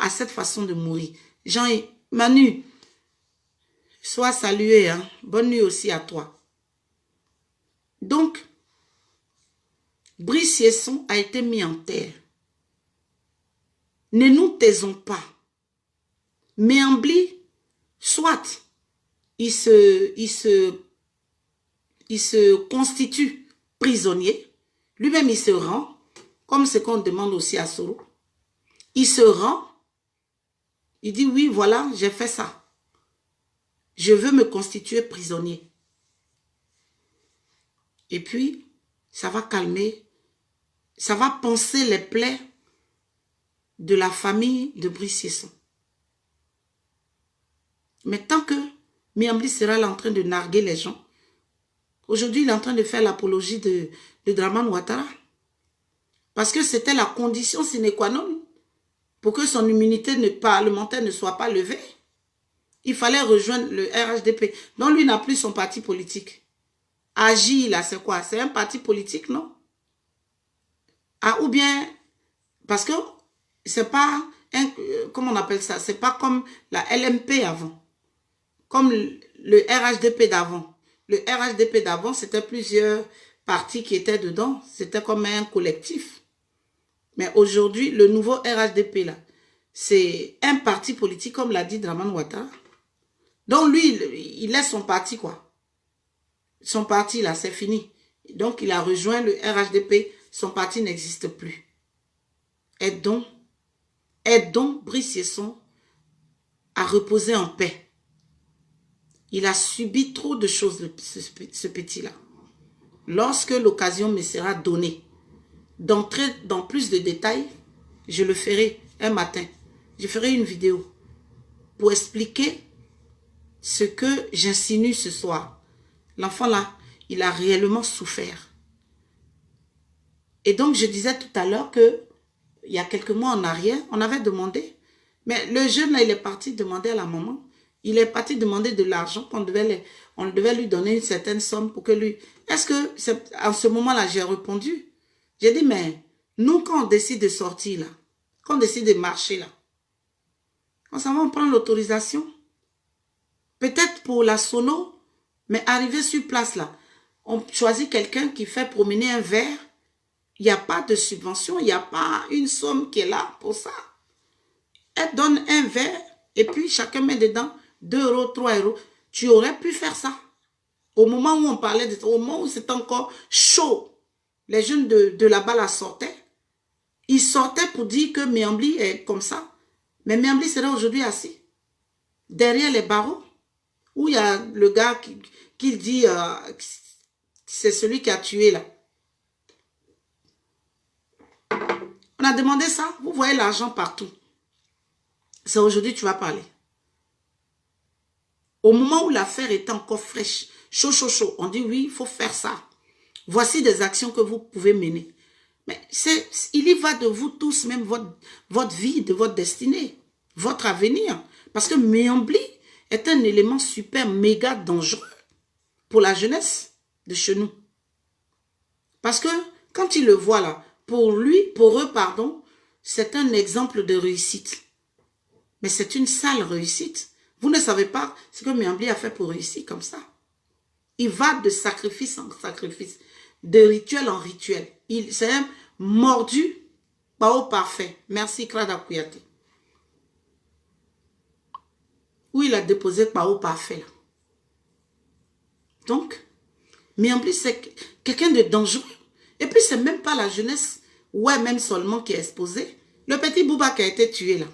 A: à cette façon de mourir. Jean et Manu, sois salué. Hein? Bonne nuit aussi à toi. Donc, Brice Yesson a été mis en terre. Ne nous taisons pas. Méambli, soit il se constitue prisonnier, lui-même il se rend, comme ce qu'on demande aussi à Soro. Il se rend, il dit oui, voilà, j'ai fait ça. Je veux me constituer prisonnier. Et puis, ça va calmer, ça va panser les plaies de la famille de Brice Yesson. Mais tant que Méambli sera là en train de narguer les gens, aujourd'hui il est en train de faire l'apologie de Dramane Ouattara. Parce que c'était la condition sine qua non pour que son immunité parlementaire ne soit pas levée. Il fallait rejoindre le RHDP, dont lui n'a plus son parti politique. Agi, là, c'est quoi? C'est un parti politique, non? Ah, ou bien, parce que c'est pas, comment on appelle ça? C'est pas comme la LMP avant. Comme le RHDP d'avant. Le RHDP d'avant, c'était plusieurs partis qui étaient dedans. C'était comme un collectif. Mais aujourd'hui, le nouveau RHDP, là, c'est un parti politique, comme l'a dit Dramane Ouattara. Donc lui, il laisse son parti, quoi. Son parti, là, c'est fini. Donc, il a rejoint le RHDP. Son parti n'existe plus. Aidons Brice Yesson à reposer en paix. Il a subi trop de choses, ce petit-là. Lorsque l'occasion me sera donnée d'entrer dans plus de détails, je le ferai un matin. Je ferai une vidéo pour expliquer ce que j'insinue ce soir. L'enfant là, il a réellement souffert. Et donc, je disais tout à l'heure que il y a quelques mois en arrière, on avait demandé, mais le jeune là, il est parti demander à la maman. Il est parti demander de l'argent on devait lui donner une certaine somme pour que lui... Est-ce que, en ce moment-là, j'ai répondu? J'ai dit, mais nous, quand on décide de sortir là, quand on décide de marcher là, on s'en va, on prend l'autorisation. Peut-être pour la sono, Mais arrivé sur place là, on choisit quelqu'un qui fait promener un verre. Il n'y a pas de subvention, il n'y a pas une somme qui est là pour ça. Elle donne un verre et puis chacun met dedans 2 euros, 3 euros. Tu aurais pu faire ça. Au moment où on parlait, au moment où c'était encore chaud, les jeunes de là-bas la sortaient. Ils sortaient pour dire que Miambli est comme ça. Mais Miambli serait aujourd'hui assis derrière les barreaux où il y a le gars qui dit c'est celui qui a tué là. On a demandé ça. Vous voyez l'argent partout. C'est aujourd'hui que tu vas parler. Au moment où l'affaire était encore fraîche, chaud, chaud, chaud, on dit oui, il faut faire ça. Voici des actions que vous pouvez mener. Mais il y va de vous tous, même votre vie, de votre destinée, votre avenir. Parce que Miambli est un élément super méga dangereux pour la jeunesse de chez nous. Parce que quand ils le voient là, pour eux, pardon, c'est un exemple de réussite. Mais c'est une sale réussite. Vous ne savez pas ce que Miambli a fait pour réussir comme ça. Il va de sacrifice en sacrifice, de rituel en rituel. C'est un mordu, pas au parfait. Merci, Krada Kouyaté. Où il a déposé pas au parfait. Là. Donc, Miambli, c'est quelqu'un de dangereux. Et puis, c'est même pas la jeunesse, ouais, même seulement qui est exposée. Le petit Bouba qui a été tué là.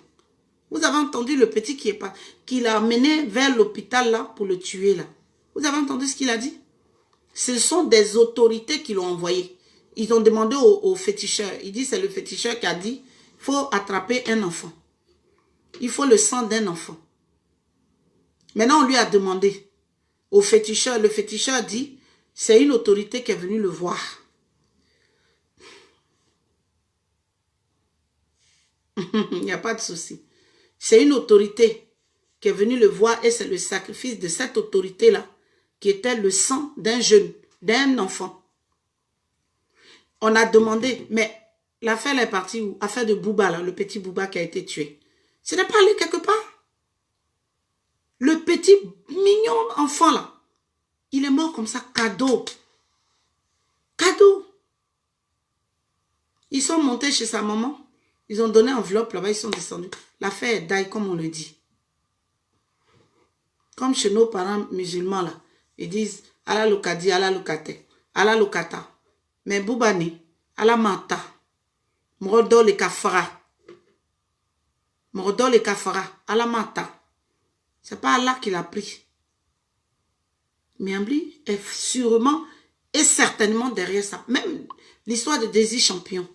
A: Vous avez entendu le petit qui l'a amené vers l'hôpital là pour le tuer là. Vous avez entendu ce qu'il a dit? Ce sont des autorités qui l'ont envoyé. Ils ont demandé au féticheur. Il dit c'est le féticheur qui a dit il faut attraper un enfant. Il faut le sang d'un enfant. Maintenant on lui a demandé au féticheur. Le féticheur dit c'est une autorité qui est venue le voir. Il n'y a pas de souci. C'est une autorité qui est venue le voir et c'est le sacrifice de cette autorité-là qui était le sang d'un jeune, d'un enfant. On a demandé, mais l'affaire est partie où? Affaire de Bouba, là, le petit Bouba qui a été tué. Ce n'est pas allé quelque part. Le petit mignon enfant, là, il est mort comme ça, cadeau. Cadeau. Ils sont montés chez sa maman. Ils ont donné enveloppe là-bas, ils sont descendus. L'affaire est daille, comme on le dit. Comme chez nos parents musulmans, là. Ils disent, ala lokadi, ala lokate, ala lokata. Mais Boubani, ala mata. Morodo le kafara. Morodo le kafara, ala mata. C'est pas Allah qui l'a pris. Miambli est sûrement et certainement derrière ça. Même l'histoire de Désir Champion.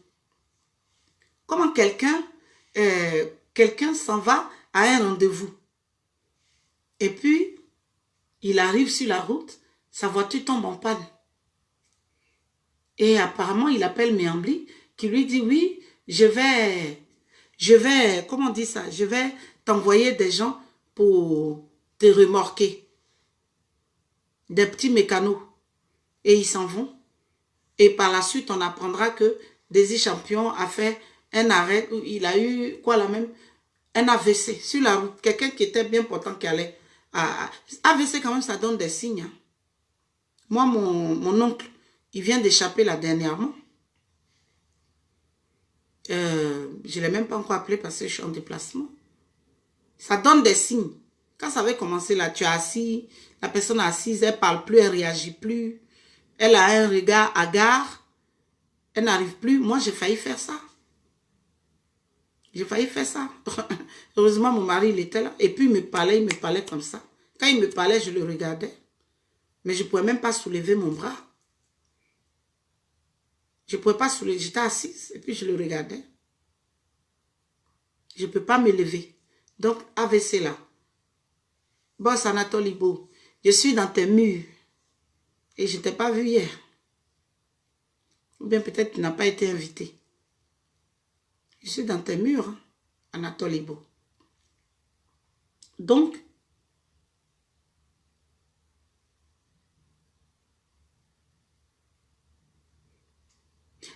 A: Comment quelqu'un s'en va à un rendez-vous. Et puis, il arrive sur la route, sa voiture tombe en panne. Et apparemment, il appelle Miambli, qui lui dit, oui, je vais, comment on dit ça, je vais t'envoyer des gens pour te remorquer. Des petits mécanos. Et ils s'en vont. Et par la suite, on apprendra que Désir Champion a fait un arrêt où il a eu, quoi là même, un AVC sur la route. Quelqu'un qui était bien portant qui allait. AVC quand même, ça donne des signes. Hein. Moi, mon oncle, il vient d'échapper là dernièrement. Je ne l'ai même pas encore appelé parce que je suis en déplacement. Ça donne des signes. Quand ça avait commencé là, tu es assis, la personne est assise, elle ne parle plus, elle ne réagit plus. Elle a un regard hagard. Elle n'arrive plus. Moi, j'ai failli faire ça. J'ai failli faire ça. Heureusement, mon mari, il était là. Et puis, il me parlait comme ça. Quand il me parlait, je le regardais. Mais je ne pouvais même pas soulever mon bras. Je ne pouvais pas soulever. J'étais assise et puis je le regardais. Je ne peux pas me lever. Donc, AVC là. Boss Anatole Ibo, je suis dans tes murs. Et je ne t'ai pas vu hier. Ou bien peut-être tu n'as pas été invité. Je suis dans tes murs, hein, Anatole Ibo. Donc,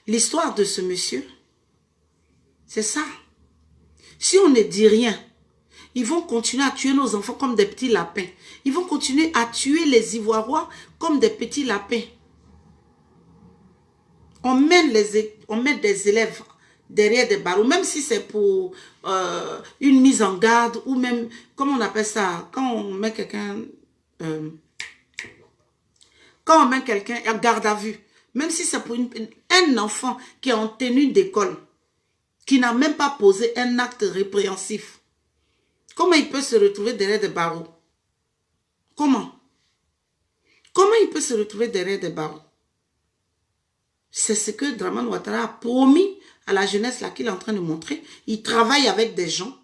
A: l'histoire de ce monsieur, c'est ça. Si on ne dit rien, Ils vont continuer à tuer nos enfants comme des petits lapins. Ils vont continuer à tuer les Ivoiriens comme des petits lapins. On met des élèves derrière des barreaux, même si c'est pour une mise en garde ou même, comment on appelle ça, quand on met quelqu'un en garde à vue, même si c'est pour un enfant qui est en tenue d'école, qui n'a même pas posé un acte répréhensif, comment il peut se retrouver derrière des barreaux? Comment? Comment il peut se retrouver derrière des barreaux? C'est ce que Dramane Ouattara a promis à la jeunesse là qu'il est en train de montrer. Il travaille avec des gens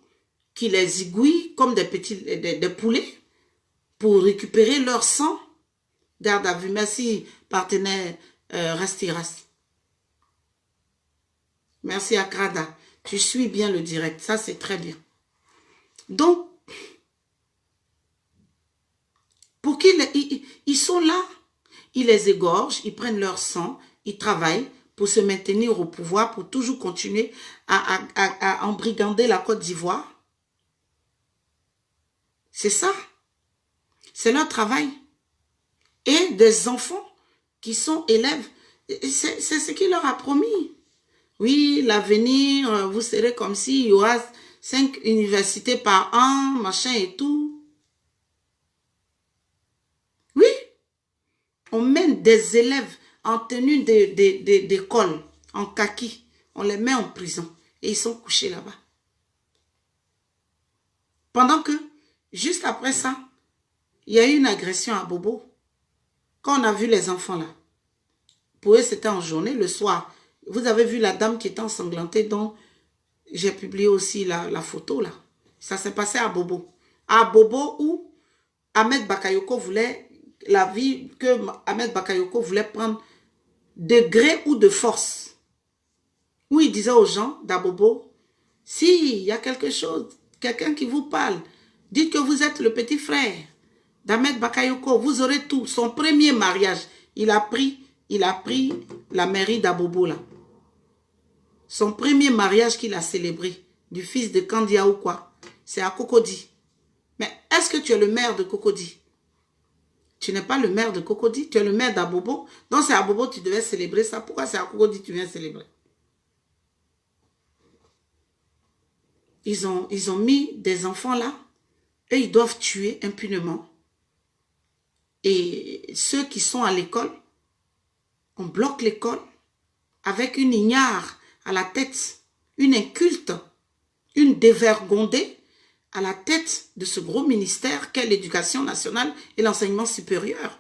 A: qui les aiguillent comme des petits des poulets pour récupérer leur sang. Garde à vue. Merci, partenaire Rastiras. Merci Akrada. Tu suis bien le direct. Ça, c'est très bien. Donc, pour qu'ils sont là, ils les égorgent, ils prennent leur sang, ils travaillent pour se maintenir au pouvoir, pour toujours continuer à embrigander la Côte d'Ivoire. C'est ça. C'est leur travail. Et des enfants qui sont élèves, c'est ce qu'il leur a promis. Oui, l'avenir, vous serez comme s'il y aura 5 universités par an, machin et tout. Oui, on mène des élèves en tenue d'école, en kaki. On les met en prison et ils sont couchés là-bas. Pendant que, juste après ça, il y a eu une agression à Bobo. Quand on a vu les enfants là, pour eux c'était en journée, le soir. Vous avez vu la dame qui était ensanglantée dont j'ai publié aussi la photo là. Ça s'est passé à Bobo. À Bobo où Ahmed Bakayoko voulait, la vie que Ahmed Bakayoko voulait prendre de gré ou de force. Où il disait aux gens d'Abobo, si il y a quelque chose, quelqu'un qui vous parle, dites que vous êtes le petit frère d'Ahmed Bakayoko, vous aurez tout. Son premier mariage, il a pris la mairie d'Abobo là. Son premier mariage qu'il a célébré, du fils de Kandia ou quoi, c'est à Cocody. Mais est-ce que tu es le maire de Cocody? Tu n'es pas le maire de Cocody, tu es le maire d'Abobo. Donc c'est à Bobo tu devais célébrer ça. Pourquoi c'est à Cocody tu viens célébrer? Ils ont mis des enfants là et ils doivent tuer impunément. Et ceux qui sont à l'école, on bloque l'école avec une ignare à la tête, une inculte, une dévergondée à la tête de ce gros ministère qu'est l'éducation nationale et l'enseignement supérieur.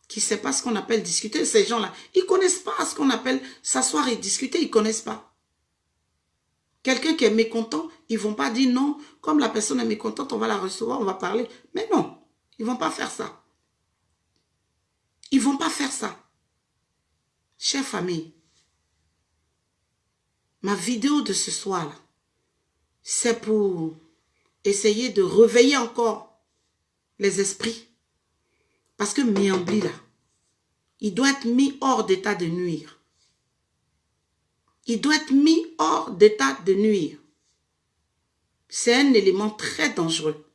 A: Qui ne sait pas ce qu'on appelle discuter. Ces gens-là, ils ne connaissent pas ce qu'on appelle s'asseoir et discuter, ils ne connaissent pas. Quelqu'un qui est mécontent, ils ne vont pas dire non, comme la personne est mécontente, on va la recevoir, on va parler. Mais non, ils ne vont pas faire ça. Ils ne vont pas faire ça. Chère famille, ma vidéo de ce soir, c'est pour essayer de réveiller encore les esprits. Parce que Miambli, là, il doit être mis hors d'état de nuire. Il doit être mis hors d'état de nuire. C'est un élément très dangereux.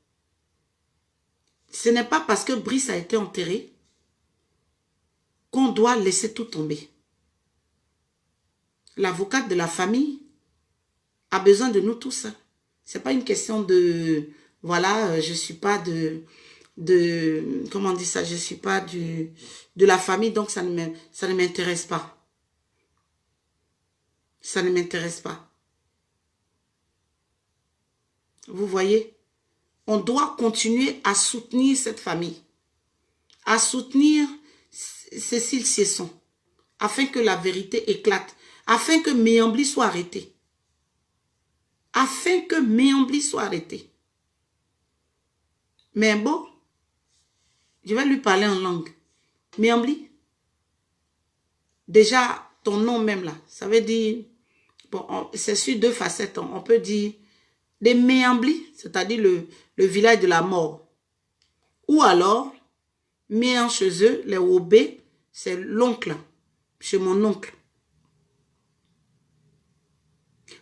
A: Ce n'est pas parce que Brice a été enterré qu'on doit laisser tout tomber. L'avocate de la famille a besoin de nous tous. Ce n'est pas une question de, voilà, je ne suis pas comment on dit ça, je ne suis pas de la famille, donc ça ne m'intéresse pas. Ça ne m'intéresse pas. Vous voyez, on doit continuer à soutenir cette famille, à soutenir Cécile Siesson, afin que la vérité éclate, afin que Miambli soit arrêté. Afin que Miambli soit arrêté. Mais bon, je vais lui parler en langue. Miambli, déjà, ton nom même là, ça veut dire, bon, c'est sur 2 facettes, on peut dire les Miambli, c'est-à-dire le village de la mort. Ou alors, Mian chez eux, les Obé, c'est l'oncle, chez mon oncle.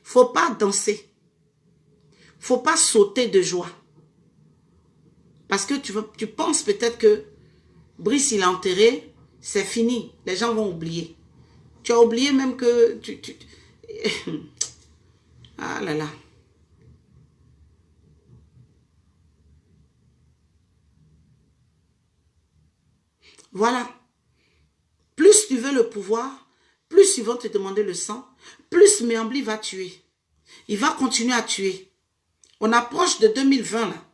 A: Faut pas danser. Faut pas sauter de joie. Parce que tu penses peut-être que Brice, il est enterré, c'est fini. Les gens vont oublier. Tu as oublié même que... Ah là là. Voilà. Plus tu veux le pouvoir, plus ils vont te demander le sang, plus Méambli va tuer. Il va continuer à tuer. On approche de 2020 là.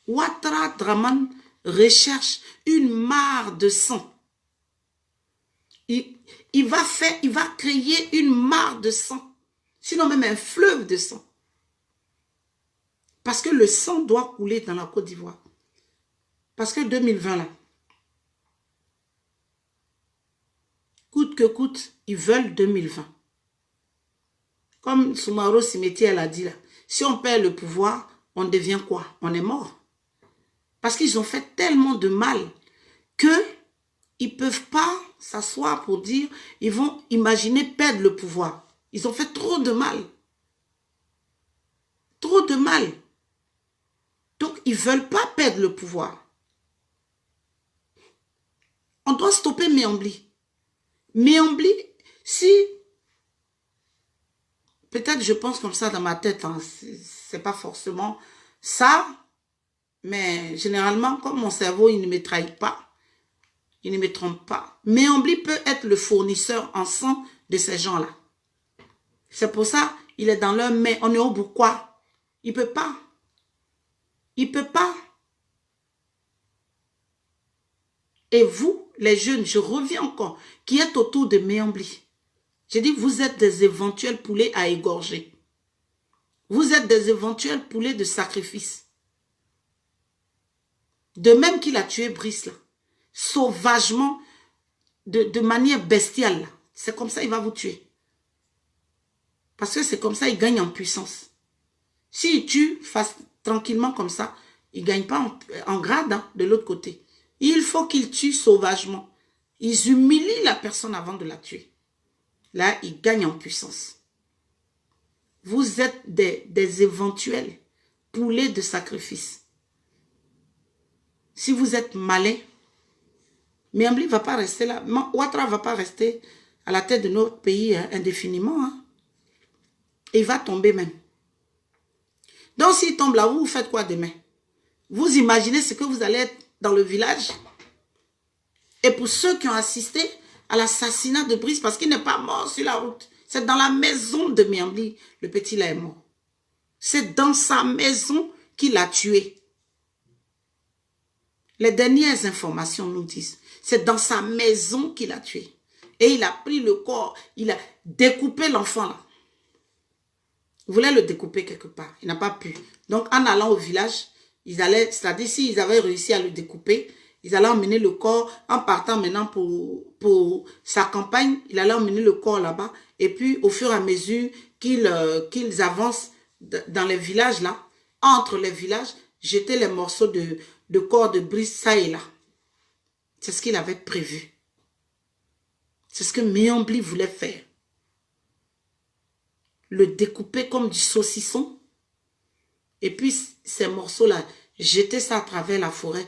A: Ouattara Draman recherche une mare de sang. Il va créer une mare de sang. Sinon même un fleuve de sang. Parce que le sang doit couler dans la Côte d'Ivoire. Parce que 2020 là, coûte que coûte, ils veulent 2020. Comme Soumaro Cimetière l'a dit là, si on perd le pouvoir, on devient quoi? On est mort. Parce qu'ils ont fait tellement de mal qu'ils ne peuvent pas s'asseoir pour dire, ils vont imaginer perdre le pouvoir. Ils ont fait trop de mal. Trop de mal. Donc, ils ne veulent pas perdre le pouvoir. On doit stopper Méambli. Méambli, si... Peut-être je pense comme ça dans ma tête, hein, c'est pas forcément ça, mais généralement, comme mon cerveau, il ne me trahit pas, il ne me trompe pas. Méambli peut être le fournisseur en sang de ces gens-là. C'est pour ça, il est dans leur main. On est au bout quoi? Il ne peut pas. Il ne peut pas. Et vous, les jeunes, je reviens encore, qui êtes autour de Méambli. J'ai dit, vous êtes des éventuels poulets à égorger. Vous êtes des éventuels poulets de sacrifice. De même qu'il a tué Brice, là, sauvagement, de manière bestiale. C'est comme ça qu'il va vous tuer. Parce que c'est comme ça qu'il gagne en puissance. S'il tue tranquillement comme ça, il ne gagne pas en grade hein, de l'autre côté. Il faut qu'il tue sauvagement. Ils humilient la personne avant de la tuer. Là, il gagne en puissance. Vous êtes des éventuels poulets de sacrifice. Si vous êtes malin, Méambli ne va pas rester là. Ouattara ne va pas rester à la tête de notre pays hein, indéfiniment. Hein. Et il va tomber même. Donc, s'il tombe là, vous faites quoi demain? Vous imaginez ce que vous allez être dans le village? Et pour ceux qui ont assisté à l'assassinat de Brice, parce qu'il n'est pas mort sur la route. C'est dans la maison de Méambli, le petit là est mort. C'est dans sa maison qu'il a tué. Les dernières informations nous disent, c'est dans sa maison qu'il a tué. Et il a pris le corps, il a découpé l'enfant là. Il voulait le découper quelque part, il n'a pas pu. Donc en allant au village, ils allaient, c'est-à-dire s'ils avaient réussi à le découper, ils allaient emmener le corps, en partant maintenant pour sa campagne, il allait emmener le corps là-bas. Et puis, au fur et à mesure qu'ils avancent dans les villages là, entre les villages, jeter les morceaux de corps de Brice ça et là. C'est ce qu'il avait prévu. C'est ce que Méambli voulait faire. Le découper comme du saucisson. Et puis, ces morceaux-là, jeter ça à travers la forêt,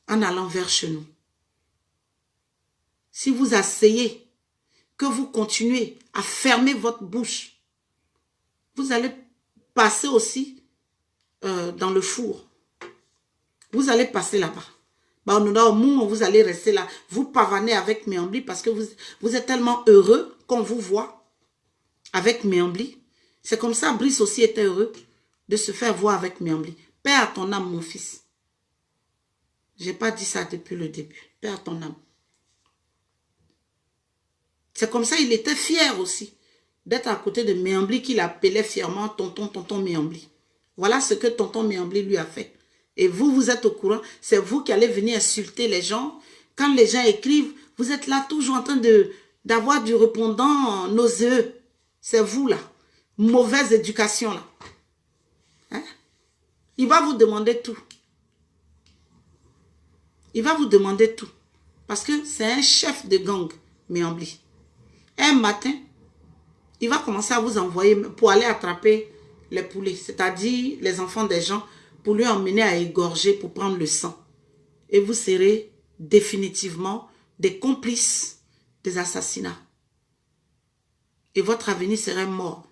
A: en allant vers chez nous. Si vous asseyez, que vous continuez à fermer votre bouche, vous allez passer aussi dans le four. Vous allez passer là-bas. Vous allez rester là. Vous pavanez avec Méambli parce que vous êtes tellement heureux qu'on vous voit avec Méambli. C'est comme ça, Brice aussi était heureux de se faire voir avec Méambli. Paix à ton âme, mon fils. Je n'ai pas dit ça depuis le début. Paix à ton âme. C'est comme ça, il était fier aussi d'être à côté de Méambli qu'il appelait fièrement tonton Méambli. Voilà ce que tonton Méambli lui a fait. Et vous, vous êtes au courant. C'est vous qui allez venir insulter les gens. Quand les gens écrivent, vous êtes là toujours en train d'avoir du répondant nauséeux. C'est vous là. Mauvaise éducation là. Hein? Il va vous demander tout. Il va vous demander tout. Parce que c'est un chef de gang, Méambli. Un matin, il va commencer à vous envoyer pour aller attraper les poulets, c'est-à-dire les enfants des gens, pour lui emmener à égorger, pour prendre le sang. Et vous serez définitivement des complices des assassinats. Et votre avenir serait mort.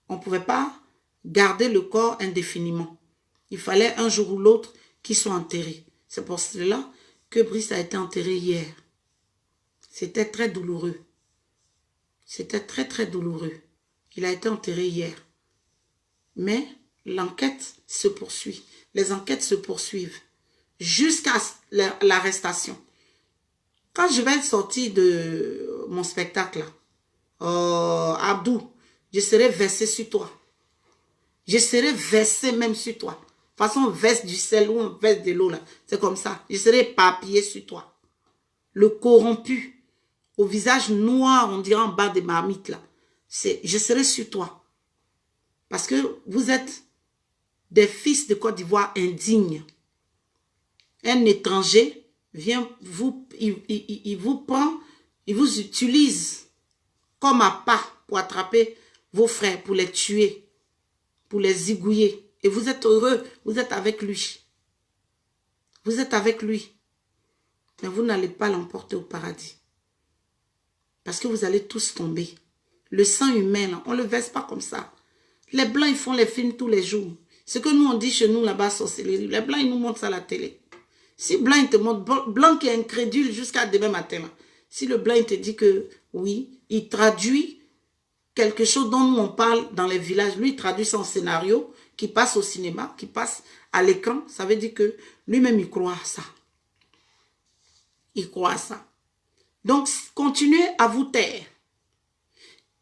A: On ne pouvait pas garder le corps indéfiniment. Il fallait un jour ou l'autre qu'il soit enterré. C'est pour cela que Brice a été enterré hier. C'était très douloureux. C'était très, très douloureux. Il a été enterré hier. Mais l'enquête se poursuit. Les enquêtes se poursuivent jusqu'à l'arrestation. Quand je vais sortir de mon spectacle, Abdou, je serai versé sur toi. Je serai versé même sur toi. De toute façon, on verse du sel ou on verse de l'eau là. C'est comme ça. Je serai éparpillé sur toi. Le corrompu, au visage noir, on dirait en bas des marmites là. Je serai sur toi. Parce que vous êtes des fils de Côte d'Ivoire indignes. Un étranger vient il vous prend, il vous utilise comme appât pour attraper vos frères, pour les tuer, pour les zigouiller. Et vous êtes heureux, vous êtes avec lui. Vous êtes avec lui. Mais vous n'allez pas l'emporter au paradis. Parce que vous allez tous tomber. Le sang humain, là, on ne le verse pas comme ça. Les Blancs, ils font les films tous les jours. Ce que nous, on dit chez nous, là-bas, sorcellerie. Les Blancs, ils nous montrent ça à la télé. Si Blanc, il te montre, Blanc qui est incrédule jusqu'à demain matin, là. Si le Blanc, il te dit que, oui, il traduit quelque chose dont nous, on parle dans les villages. Lui, il traduit son scénario qui passe au cinéma, qui passe à l'écran. Ça veut dire que lui-même, il croit à ça. Il croit à ça. Donc, continuez à vous taire.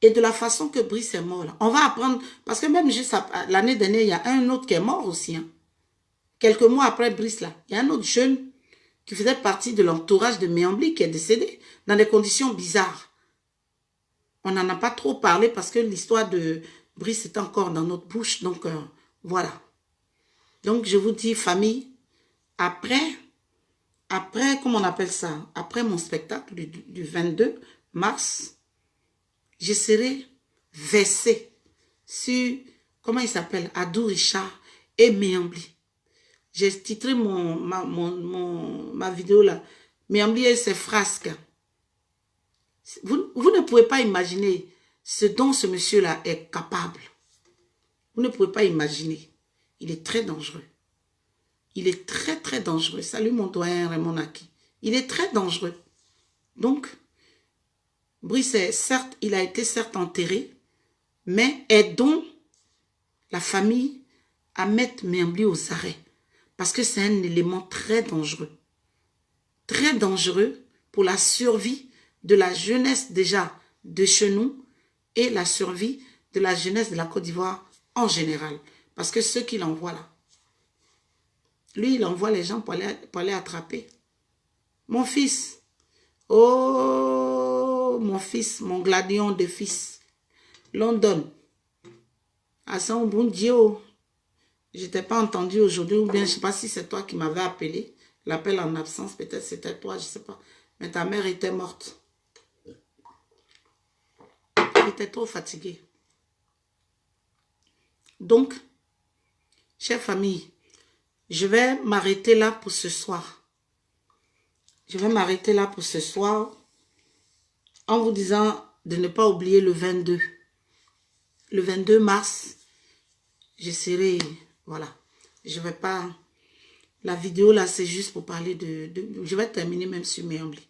A: Et de la façon que Brice est mort, là, on va apprendre, parce que même juste l'année dernière, il y a un autre qui est mort aussi. Hein. Quelques mois après Brice, là, il y a un autre jeune qui faisait partie de l'entourage de Méambli qui est décédé dans des conditions bizarres. On n'en a pas trop parlé parce que l'histoire de Brice est encore dans notre bouche. Donc, voilà. Donc, je vous dis, famille, après, comment on appelle ça? Après mon spectacle du 22 mars, je serai versé sur, comment il s'appelle, Adou Richard et Méambli. J'ai titré ma vidéo là, Méambli et ses frasques. Vous ne pouvez pas imaginer ce dont ce monsieur-là est capable. Vous ne pouvez pas imaginer. Il est très dangereux. Il est très, très dangereux. Salut mon doyen Raymond Naki. Il est très dangereux. Donc, Brice, certes, il a été certes enterré, mais aidons la famille à mettre Méambli aux arrêts. Parce que c'est un élément très dangereux. Très dangereux pour la survie de la jeunesse déjà de chez nous et la survie de la jeunesse de la Côte d'Ivoire en général. Parce que ceux qui l'envoient là, lui, il envoie les gens pour aller attraper. Mon fils, oh, mon fils, mon gladion de fils, London, à son bon Dieu, je t'ai pas entendu aujourd'hui, ou bien je ne sais pas si c'est toi qui m'avais appelé, l'appel en absence, peut-être c'était toi, je ne sais pas, mais ta mère était morte. Elle était trop fatiguée. Donc, chère famille, je vais m'arrêter là pour ce soir. Je vais m'arrêter là pour ce soir en vous disant de ne pas oublier le 22. Le 22 mars, je serai, voilà, je vais pas, la vidéo là c'est juste pour parler je vais terminer même sur Méambli.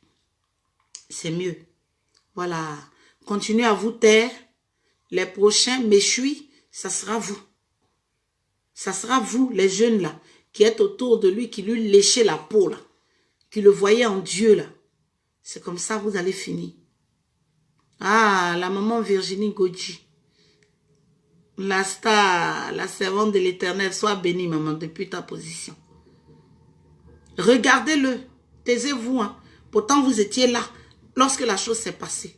A: C'est mieux. Voilà, continuez à vous taire. Les prochains méchouis, ça sera vous. Ça sera vous, les jeunes là, qui êtes autour de lui, qui lui léchez la peau là, qui le voyez en Dieu là. C'est comme ça vous allez finir. Ah, la maman Virginie Godji. La star, la servante de l'Éternel, sois bénie maman depuis ta position. Regardez-le, taisez-vous. Hein. Pourtant vous étiez là lorsque la chose s'est passée.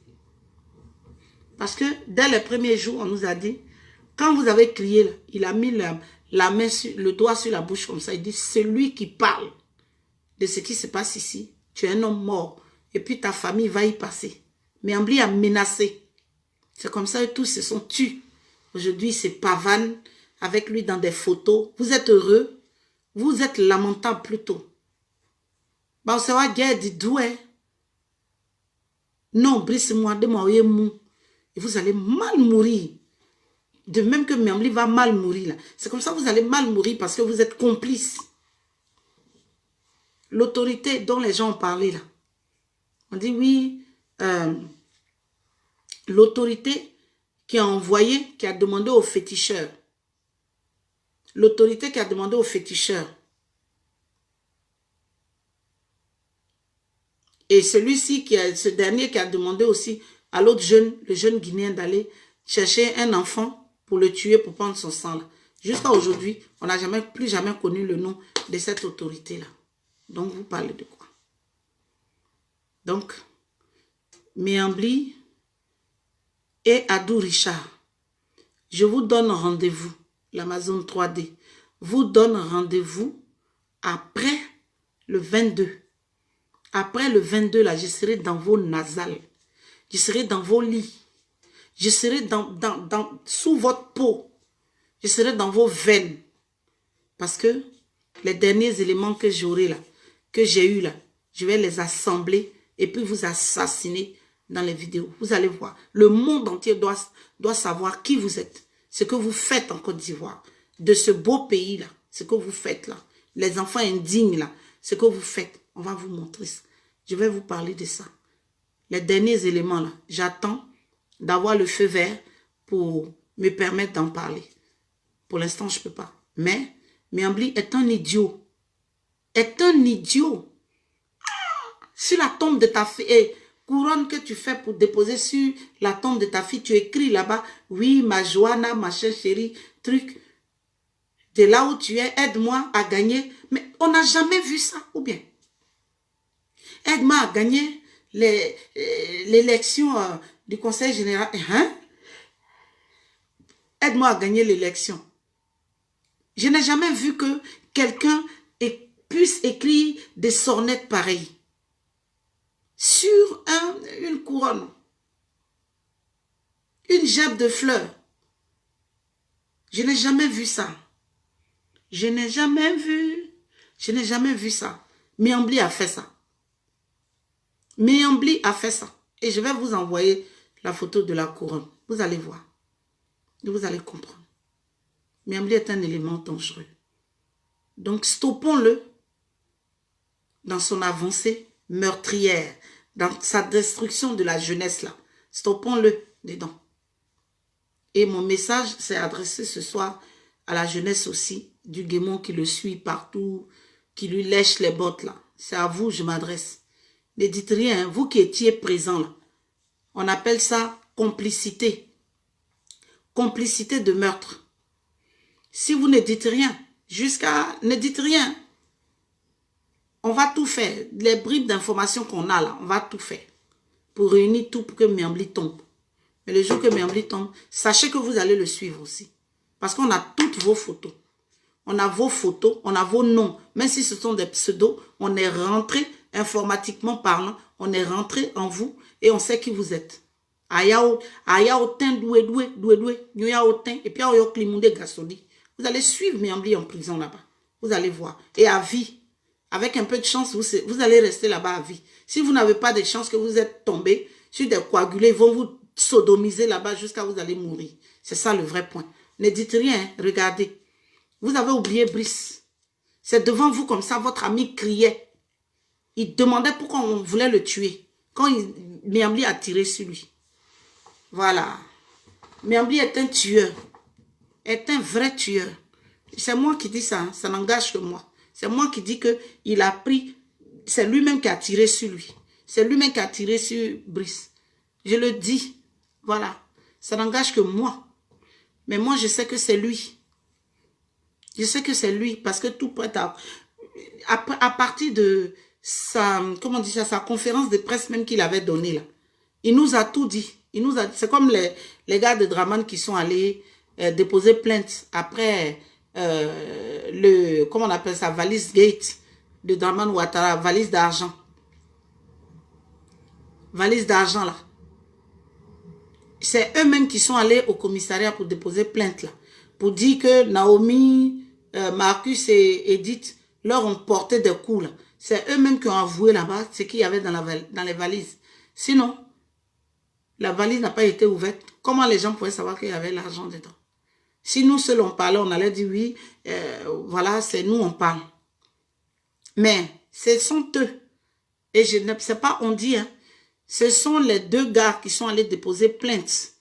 A: Parce que dès les premiers jours, on nous a dit, quand vous avez crié, là, il a mis la main sur, le doigt sur la bouche comme ça. Il dit, celui qui parle de ce qui se passe ici, tu es un homme mort. Et puis ta famille va y passer. Mais Ambly a menacé. C'est comme ça que tous se sont tus. Aujourd'hui, c'est pavane avec lui dans des photos. Vous êtes heureux. Vous êtes lamentable plutôt. Bah, ça va dire du doué. Non, brise-moi, de moi, et vous allez mal mourir. De même que Ambly va mal mourir là. C'est comme ça que vous allez mal mourir parce que vous êtes complice. L'autorité dont les gens ont parlé là. On dit oui, l'autorité qui a envoyé, qui a demandé aux féticheurs. L'autorité qui a demandé aux féticheurs. Et celui-ci, ce dernier qui a demandé aussi à l'autre jeune, le jeune Guinéen d'aller chercher un enfant pour le tuer, pour prendre son sang là. Jusqu'à aujourd'hui, on n'a plus jamais connu le nom de cette autorité-là. Donc, vous parlez de quoi? Donc, Ambly et Adou Richard, je vous donne rendez-vous, l'Amazon 3D, vous donne rendez-vous après le 22. Après le 22, là, je serai dans vos nasales. Je serai dans vos lits. Je serai sous votre peau. Je serai dans vos veines. Parce que les derniers éléments que j'aurai là, que j'ai eu là, je vais les assembler et puis vous assassiner dans les vidéos. Vous allez voir. Le monde entier doit savoir qui vous êtes. Ce que vous faites en Côte d'Ivoire. De ce beau pays là. Ce que vous faites là. Les enfants indignes là. Ce que vous faites. On va vous montrer ça. Je vais vous parler de ça. Les derniers éléments là. J'attends d'avoir le feu vert pour me permettre d'en parler. Pour l'instant, je ne peux pas. Mais Ambly est un idiot. Est un idiot. Sur la tombe de ta fille, couronne que tu fais pour déposer sur la tombe de ta fille, tu écris là-bas, oui, ma Joanna, ma chère chérie, truc. De là où tu es, aide-moi à gagner. Mais on n'a jamais vu ça, ou bien? Aide-moi à gagner l'élection du Conseil général. Hein? Aide-moi à gagner l'élection. Je n'ai jamais vu que quelqu'un puisse écrire des sornettes pareilles sur une couronne, une gerbe de fleurs. Je n'ai jamais vu ça. Je n'ai jamais vu ça. Mais Ambly a fait ça. Ambly a fait ça. Et je vais vous envoyer la photo de la couronne. Vous allez voir. Et vous allez comprendre. Ambly est un élément dangereux. Donc, stoppons-le dans son avancée meurtrière, dans sa destruction de la jeunesse là. Stoppons-le dedans. Et mon message s'est adressé ce soir à la jeunesse aussi, du Guémon qui le suit partout, qui lui lèche les bottes là. C'est à vous je m'adresse. Ne dites rien, hein, vous qui étiez présents là. On appelle ça complicité. Complicité de meurtre. Si vous ne dites rien, ne dites rien. On va tout faire. Les bribes d'informations qu'on a là, on va tout faire. Pour réunir tout pour que Ambly tombe. Mais le jour que Ambly tombe, sachez que vous allez le suivre aussi. Parce qu'on a toutes vos photos. On a vos photos, on a vos noms. Même si ce sont des pseudos, on est rentré, informatiquement parlant, on est rentré en vous et on sait qui vous êtes. Aya otin doué, nyoya otin, et puis ayo klimunde gasoli. Vous allez suivre Ambly en prison là-bas. Vous allez voir. Et à vie. Avec un peu de chance, vous allez rester là-bas à vie. Si vous n'avez pas de chance que vous êtes tombé sur des coagulés, ils vont vous sodomiser là-bas jusqu'à vous allez mourir. C'est ça le vrai point. Ne dites rien, hein. Regardez. Vous avez oublié Brice. C'est devant vous comme ça, votre ami criait. Il demandait pourquoi on voulait le tuer. Quand Ambly a tiré sur lui. Voilà. Ambly est un tueur. Est un vrai tueur. C'est moi qui dis ça, hein. Ça n'engage que moi. C'est moi qui dis que il a pris, c'est lui-même qui a tiré sur lui. C'est lui-même qui a tiré sur Brice. Je le dis. Voilà. Ça n'engage que moi. Mais moi, je sais que c'est lui. Je sais que c'est lui parce que tout près à partir de sa, comment on dit ça, sa conférence de presse même qu'il avait donnée là. Il nous a tout dit. Il nous a, c'est comme les gars de Draman qui sont allés déposer plainte après comment on appelle ça, valise gate de Draman Ouattara, valise d'argent. Valise d'argent là. C'est eux-mêmes qui sont allés au commissariat pour déposer plainte là. Pour dire que Naomi, Marcus et Edith leur ont porté des coups là. C'est eux-mêmes qui ont avoué là-bas ce qu'il y avait dans les valises. Sinon, la valise n'a pas été ouverte. Comment les gens pouvaient savoir qu'il y avait l'argent dedans? Si nous seuls on parlait, on allait dire oui, voilà, c'est nous on parle. Mais ce sont eux. Et je ne sais pas, on dit, hein, ce sont les deux gars qui sont allés déposer plainte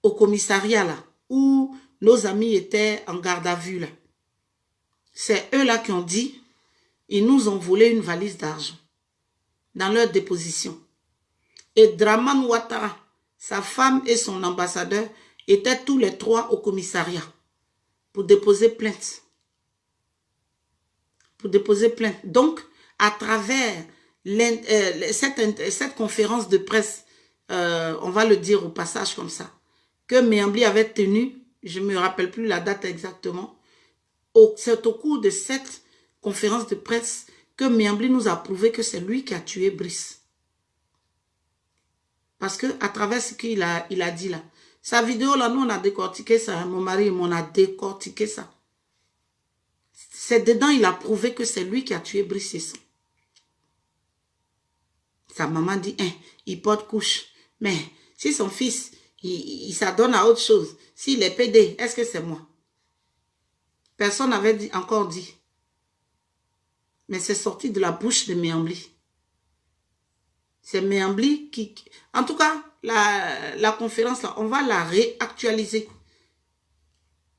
A: au commissariat là, où nos amis étaient en garde à vue là. C'est eux là qui ont dit, ils nous ont volé une valise d'argent dans leur déposition. Et Draman Ouattara, sa femme et son ambassadeur étaient tous les trois au commissariat pour déposer plainte. Pour déposer plainte. Donc, à travers cette conférence de presse, on va le dire au passage comme ça, que Méambli avait tenue, je ne me rappelle plus la date exactement, c'est au cours de cette conférence de presse que Méambli nous a prouvé que c'est lui qui a tué Brice. Parce que à travers ce qu'il a dit là, sa vidéo là, nous on a décortiqué ça, mon mari et moi on a décortiqué ça. C'est dedans, il a prouvé que c'est lui qui a tué Brice Sesson. Sa maman dit, hein, il porte couche. Mais si son fils, il s'adonne à autre chose, s'il est pédé, est-ce que c'est moi? Personne n'avait encore dit. Mais c'est sorti de la bouche de Méambli. C'est Méambli qui... En tout cas, la conférence, là, on va la réactualiser.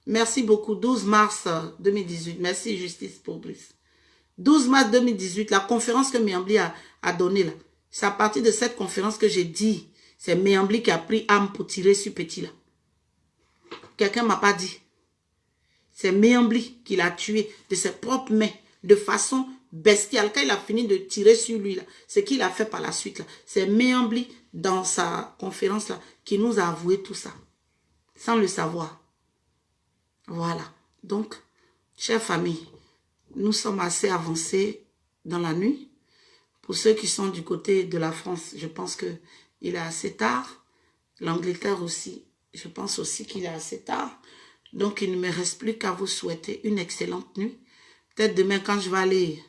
A: Merci beaucoup. 12 mars 2018. Merci, Justice pour Brice. 12 mars 2018, la conférence que Méambli a donnée, là. C'est à partir de cette conférence que j'ai dit, c'est Méambli qui a pris arme pour tirer sur Petit, là. Quelqu'un ne m'a pas dit. C'est Méambli qui l'a tué de ses propres mains, de façon bestiale. Quand il a fini de tirer sur lui, là, ce qu'il a fait par la suite, là, c'est Méambli, dans sa conférence, là, qui nous a avoué tout ça, sans le savoir. Voilà. Donc, chère famille, nous sommes assez avancés dans la nuit. Pour ceux qui sont du côté de la France, je pense qu'il est assez tard. L'Angleterre aussi, je pense aussi qu'il est assez tard. Donc, il ne me reste plus qu'à vous souhaiter une excellente nuit. Peut-être demain, quand je vais aller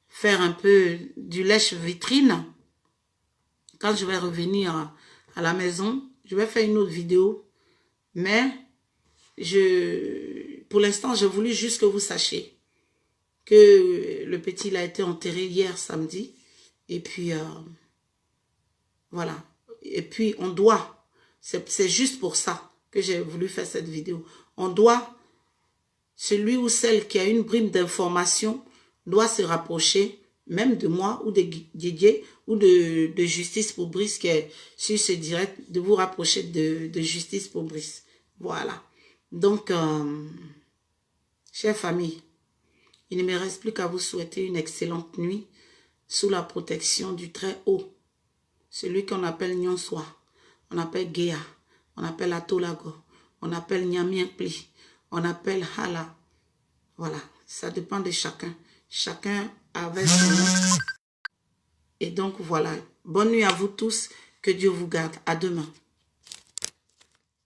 A: faire un peu du lèche-vitrine, quand je vais revenir à la maison, je vais faire une autre vidéo. Mais, pour l'instant, j'ai voulu juste que vous sachiez que le petit il a été enterré hier samedi. Et puis, voilà. Et puis, on doit, c'est juste pour ça que j'ai voulu faire cette vidéo. On doit, celui ou celle qui a une brime d'information doit se rapprocher, même de moi ou de Didier ou de Justice pour Brice qui est sur ce direct, de vous rapprocher de Justice pour Brice. Voilà. Donc, chère famille, il ne me reste plus qu'à vous souhaiter une excellente nuit sous la protection du Très-Haut. Celui qu'on appelle Nyonswa, on appelle Géa, on appelle Atolago, on appelle Nyamienpli, on appelle Hala. Voilà, ça dépend de chacun. Chacun avait son nom. Et donc voilà, bonne nuit à vous tous, que Dieu vous garde. À demain.